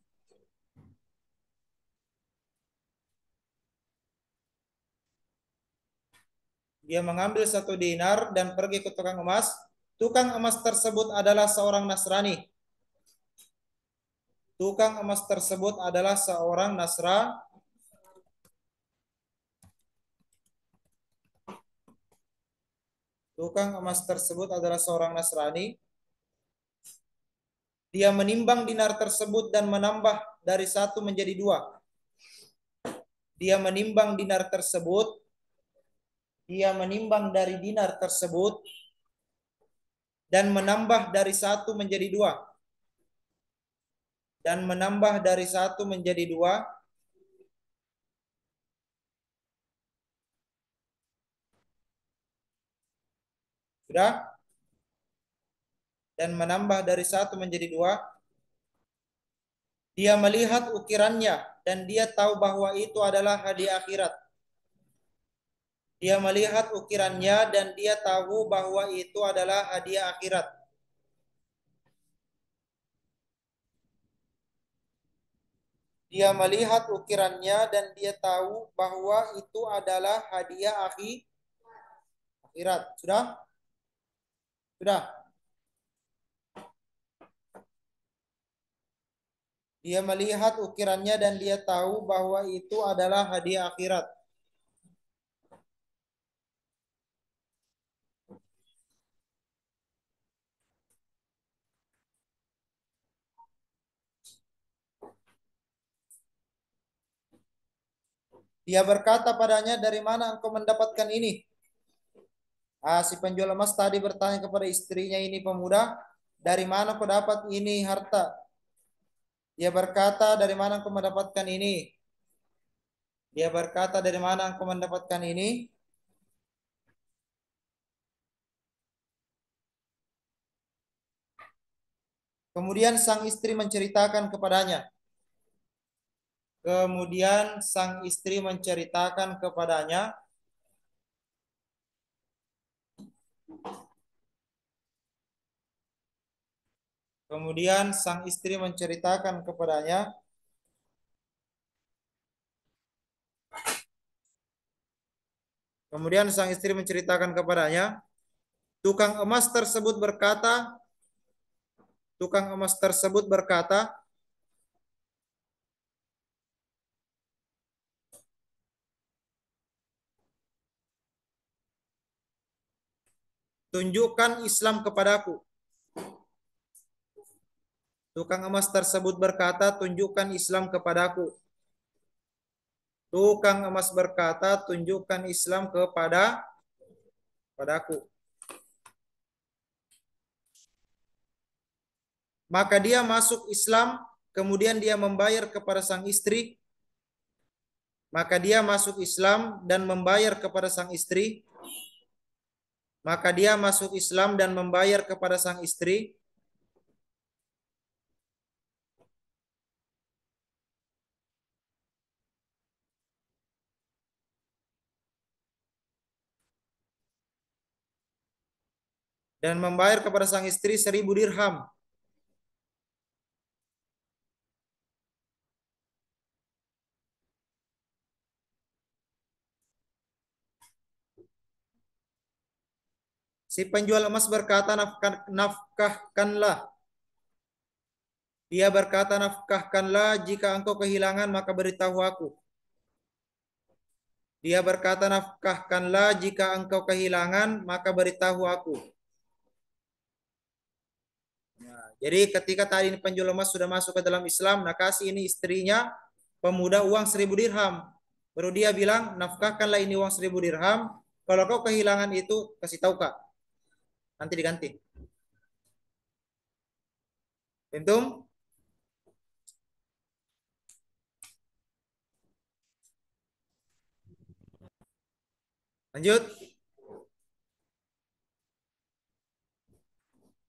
Dia mengambil 1 dinar dan pergi ke tukang emas. Tukang emas tersebut adalah seorang Nasrani. Tukang emas tersebut adalah seorang Nasrani. Dia menimbang dinar tersebut dan menambah dari 1 menjadi 2. Dia menimbang dari dinar tersebut dan menambah dari 1 menjadi 2. Sudah? Dan menambah dari 1 menjadi 2. Dia melihat ukirannya dan dia tahu bahwa itu adalah hadiah akhirat. Dia melihat ukirannya dan dia tahu bahwa itu adalah hadiah akhirat. Dia melihat ukirannya dan dia tahu bahwa itu adalah hadiah akhirat. Sudah? Sudah. Dia melihat ukirannya dan dia tahu bahwa itu adalah hadiah akhirat. Dia berkata padanya, dari mana engkau mendapatkan ini? Si penjual emas tadi bertanya kepada istrinya ini pemuda, dari mana kau dapat ini harta? Dia berkata, dari mana engkau mendapatkan ini? Dia berkata, dari mana engkau mendapatkan ini? Kemudian sang istri menceritakan kepadanya. Kemudian sang istri menceritakan kepadanya. Kemudian sang istri menceritakan kepadanya. Kemudian sang istri menceritakan kepadanya. Tukang emas tersebut berkata, tukang emas tersebut berkata, tunjukkan Islam kepadaku. Tukang emas tersebut berkata, tunjukkan Islam kepadaku. Tukang emas berkata, tunjukkan Islam kepadaku. Maka dia masuk Islam, kemudian dia membayar kepada sang istri. Maka dia masuk Islam dan membayar kepada sang istri. Maka dia masuk Islam dan membayar kepada sang istri. Dan membayar kepada sang istri 1.000 dirham. Si penjual emas berkata, nafkahkanlah. Dia berkata, nafkahkanlah, jika engkau kehilangan maka beritahu aku. Dia berkata, nafkahkanlah, jika engkau kehilangan maka beritahu aku. Nah, jadi ketika tadi ini penjual emas sudah masuk ke dalam Islam, nah kasih ini istrinya pemuda uang 1.000 dirham. Baru dia bilang, nafkahkanlah ini uang 1.000 dirham. Kalau kau kehilangan itu, kasih tahu kak. Nanti diganti. Tentu. Lanjut.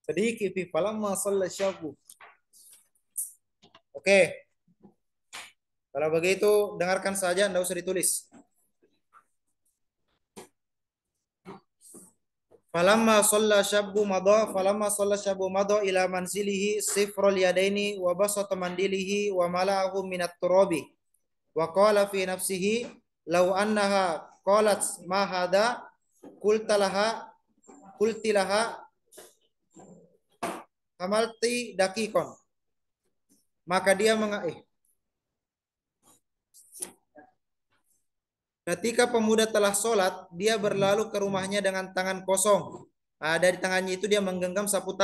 Sedikit fi falamma shalla syabu. Oke. Kalau begitu dengarkan saja, enggak usah ditulis. Falamma shalla syabu madha ila manzilihi sifrul yadaini wa basata mandilihi wa mala'ahu minat turabi wa qala fi nafsihi law annaha qalat ma hada qultilaha hamalti dakikon. Maka dia ketika pemuda telah sholat, dia berlalu ke rumahnya dengan tangan kosong. Dari tangannya itu dia menggenggam sapu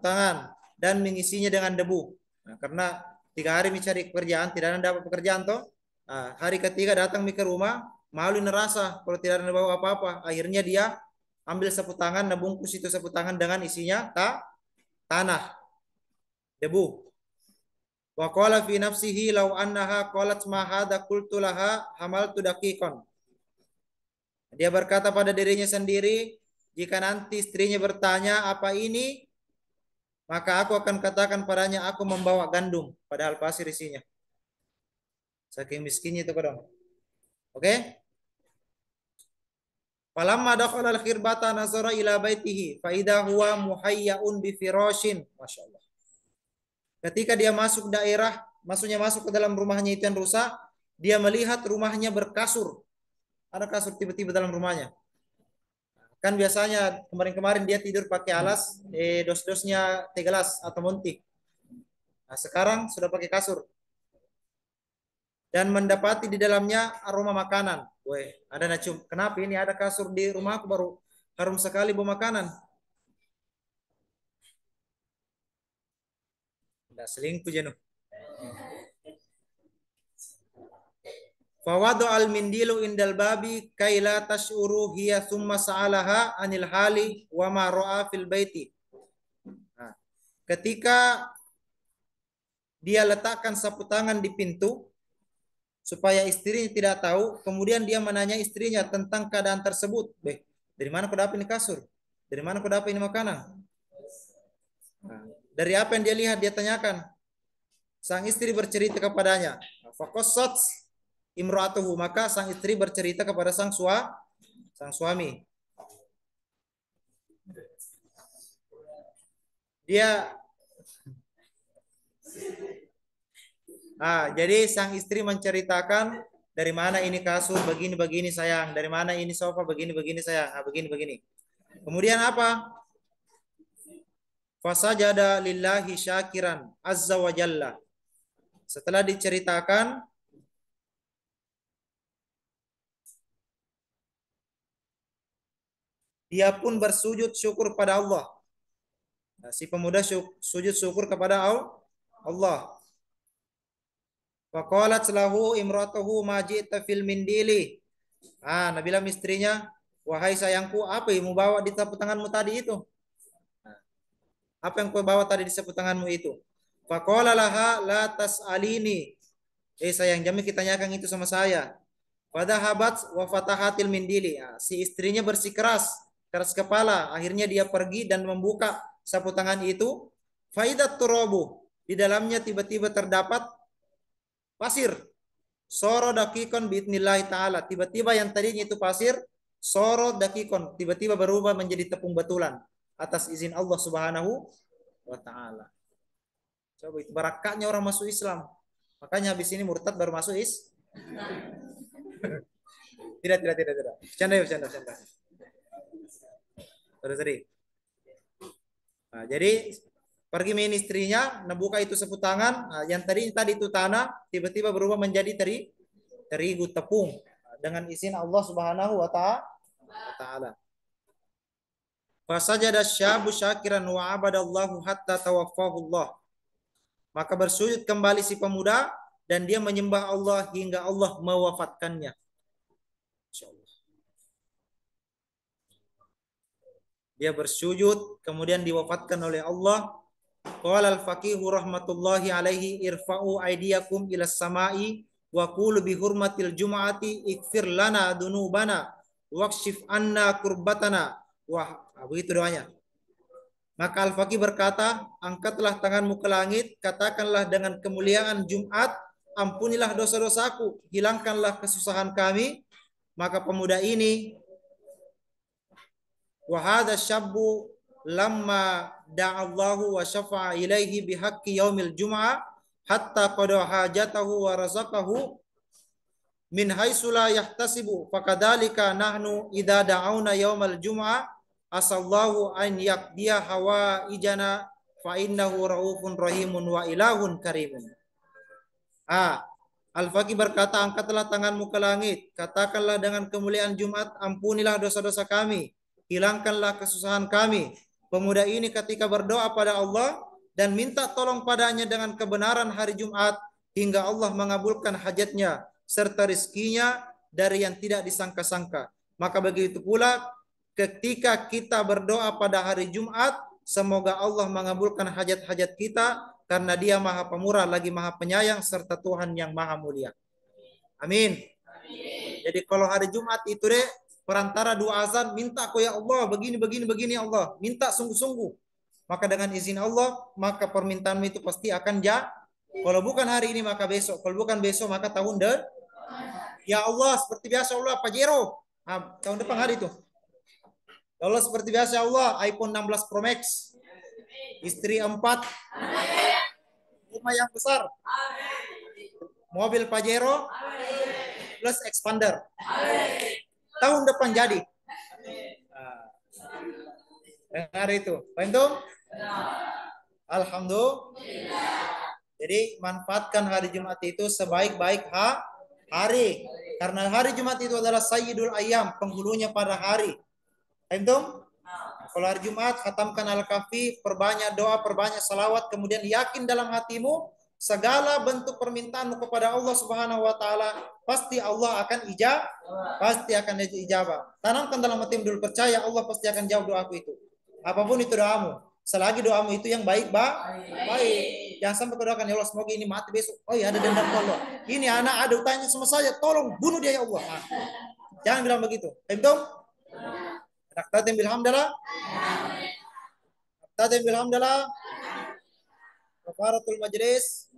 tangan dan mengisinya dengan debu. Nah, karena 3 hari mencari pekerjaan, tidak ada dapat pekerjaan toh. Hari ketiga datang ke rumah, malu nerasa kalau tidak ada bawa apa-apa. Akhirnya dia ambil sapu tangan, bungkus itu sapu tangan dengan isinya tanah, debu. Wa qala fi nafsihi law annaha qalat ma hadza qultu laha hamaltu daqiqan. Dia berkata pada dirinya sendiri, jika nanti istrinya bertanya apa ini, maka aku akan katakan padanya aku membawa gandum, padahal pasir isinya. Saking miskinnya itu kadang. Oke? Falamma dakhala al-khirbata nazara ila baitihi fa idza huwa muhayyaun bi firashin. Masyaallah. Ketika dia masuk daerah, maksudnya masuk ke dalam rumahnya itu yang rusak, dia melihat rumahnya berkasur. Ada kasur tiba-tiba dalam rumahnya. Kan biasanya kemarin-kemarin dia tidur pakai alas, dos-dosnya tegelas atau montik. Nah, sekarang sudah pakai kasur. Dan mendapati di dalamnya aroma makanan. Weh, ada nacum. Kenapa ini ada kasur di rumahku baru harum sekali bau makanan? Tidak selingkuh jenuh. Fawadu al mindilu indal babi kaila tashuru hiya thumma sa'alaha anil hali wa ma ra'a fil baiti. Nah, ketika dia letakkan sapu tangan di pintu, supaya istrinya tidak tahu. Kemudian dia menanya istrinya tentang keadaan tersebut. Beh, dari mana kau dapat ini kasur? Dari mana kau dapat ini makanan? Nah, dari apa yang dia lihat dia tanyakan. Sang istri bercerita kepadanya. Faqassat imra'atuhu, maka sang istri bercerita kepada sang suami. Dia jadi sang istri menceritakan dari mana ini kasur begini-begini sayang, dari mana ini sofa begini-begini sayang, begini-begini. Kemudian apa? Fasajada lillahi syakiran azza wa jalla. Setelah diceritakan, dia pun bersujud syukur pada Allah. Nah, si pemuda sujud syukur kepada Allah. Faqalat lahu imratuhu ma ji'ta fil mindili. Nah, bilang istrinya, wahai sayangku, apa yang mau bawa di sapu tanganmu tadi itu? Apa yang kau bawa tadi di sapu tanganmu itu? Faqala laha la tas'alini. Sayang, jangan kita tanyakan itu sama saya. Fadhahabat wa fatahatil mindili. Si istrinya bersikeras, keras kepala. Akhirnya dia pergi dan membuka sapu tangan itu. Faidat turabu. Di dalamnya tiba-tiba terdapat pasir. Soro dakikon biidnillahi ta'ala. Tiba-tiba yang tadinya itu pasir, soro dakikon. Tiba-tiba berubah menjadi tepung betulan. Atas izin Allah subhanahu wa ta'ala. Coba itu barakatnya orang masuk Islam. Makanya habis ini murtad baru masuk Tidak. Canda. Tadi. Nah, jadi pergi main istrinya, buka itu sapu tangan, yang tadi itu tanah, tiba-tiba berubah menjadi terigu tepung dengan izin Allah Subhanahu wa taala. Fasajada syabu syakiran wa abadallahu hatta tawaffahu Allah. Maka bersujud kembali si pemuda dan dia menyembah Allah hingga Allah mewafatkannya. Insyaallah. Dia bersujud kemudian diwafatkan oleh Allah. Qala al-faqihu rahmatullahi alaihi irfa'u aydiyakum ila samai wa qulu bi hurmatil jum'ati ikfir lana dunubana waqshif anna kurbatana. Wah, begitu doanya. Maka Al-Faqih berkata, angkatlah tanganmu ke langit, katakanlah dengan kemuliaan Jumat, ampunilah dosa-dosaku, hilangkanlah kesusahan kami. Maka pemuda ini, wa hadza syabbu lamma da'allahu wa syafa'a ilaihi bihaqqi yaumil jum'ah hatta qada hajatahu wa razaqahu min haitsu la yahtasibu fakadzalika nahnu idza da'auna yaumal jum'ah asallahu an yaqdiya hawaijana fa innahu raufun rahimun wa ilahun karimun. Al-Faqih berkata, angkatlah tanganmu ke langit, katakanlah dengan kemuliaan Jumat, ampunilah dosa-dosa kami, hilangkanlah kesusahan kami. Pemuda ini ketika berdoa pada Allah dan minta tolong padanya dengan kebenaran hari Jumat hingga Allah mengabulkan hajatnya serta rizkinya dari yang tidak disangka-sangka. Maka begitu pula ketika kita berdoa pada hari Jumat, semoga Allah mengabulkan hajat-hajat kita karena Dia Maha Pemurah lagi Maha Penyayang serta Tuhan yang Maha Mulia. Amin. Jadi kalau hari Jumat itu deh perantara dua azan minta kau ya Allah begini ya Allah, minta sungguh-sungguh. Maka dengan izin Allah, maka permintaanmu itu pasti akan kalau bukan hari ini maka besok, kalau bukan besok maka tahun depan. Ya Allah seperti biasa Allah Pajero. Tahun depan hari itu. Ya Allah seperti biasa Allah iPhone 16 Pro Max. Istri 4. Rumah yang besar. Mobil Pajero plus expander. Tahun depan jadi. Dengar itu. Paham? Alhamdulillah. Jadi manfaatkan hari Jumat itu sebaik-baik hari. Karena hari Jumat itu adalah Sayyidul Ayyam, penghulunya pada hari. Paham? Kalau hari Jumat, khatamkan Al-Kahfi, perbanyak doa, perbanyak salawat, kemudian yakin dalam hatimu, segala bentuk permintaanmu kepada Allah Subhanahu wa taala, pasti Allah akan ijabah. Tanamkan dalam hatimu dulu, percaya Allah pasti akan jawab doaku itu. Apapun itu doamu, selagi doamu itu yang baik. jangan sampai kau doakan ya Allah semoga ini mati besok. Oh iya ada dendam ke Allah. Ini anak ada utangnya sama saya, tolong bunuh dia ya Allah. Nah, jangan bilang begitu. Paham? Taktatim bilhamdalah. Taktatim bilhamdalah. Kafaratul majlis.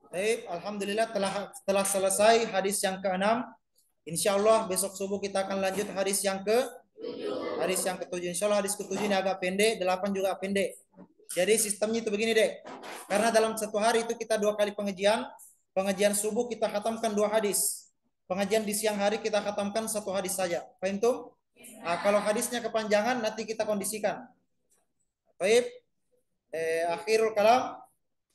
Baik, alhamdulillah telah selesai hadis yang ke-6. Insyaallah besok subuh kita akan lanjut hadis yang ke-7. Insyaallah hadis ke-7 ini agak pendek, 8 juga pendek. Jadi sistemnya itu begini, Dek. Karena dalam satu hari itu kita 2 kali pengajian. Pengajian subuh kita khatamkan 2 hadis. Pengajian di siang hari kita khatamkan 1 hadis saja. Paham tuh? Nah, kalau hadisnya kepanjangan nanti kita kondisikan. Baik. Akhirul kalam.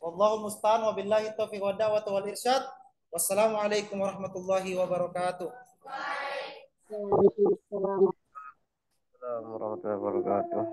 Wallahu musta'an wa billahi taufiq wa da'watu wal irsyad. Wassalamualaikum warahmatullahi wabarakatuh. Waalaikumsalam warahmatullahi wabarakatuh.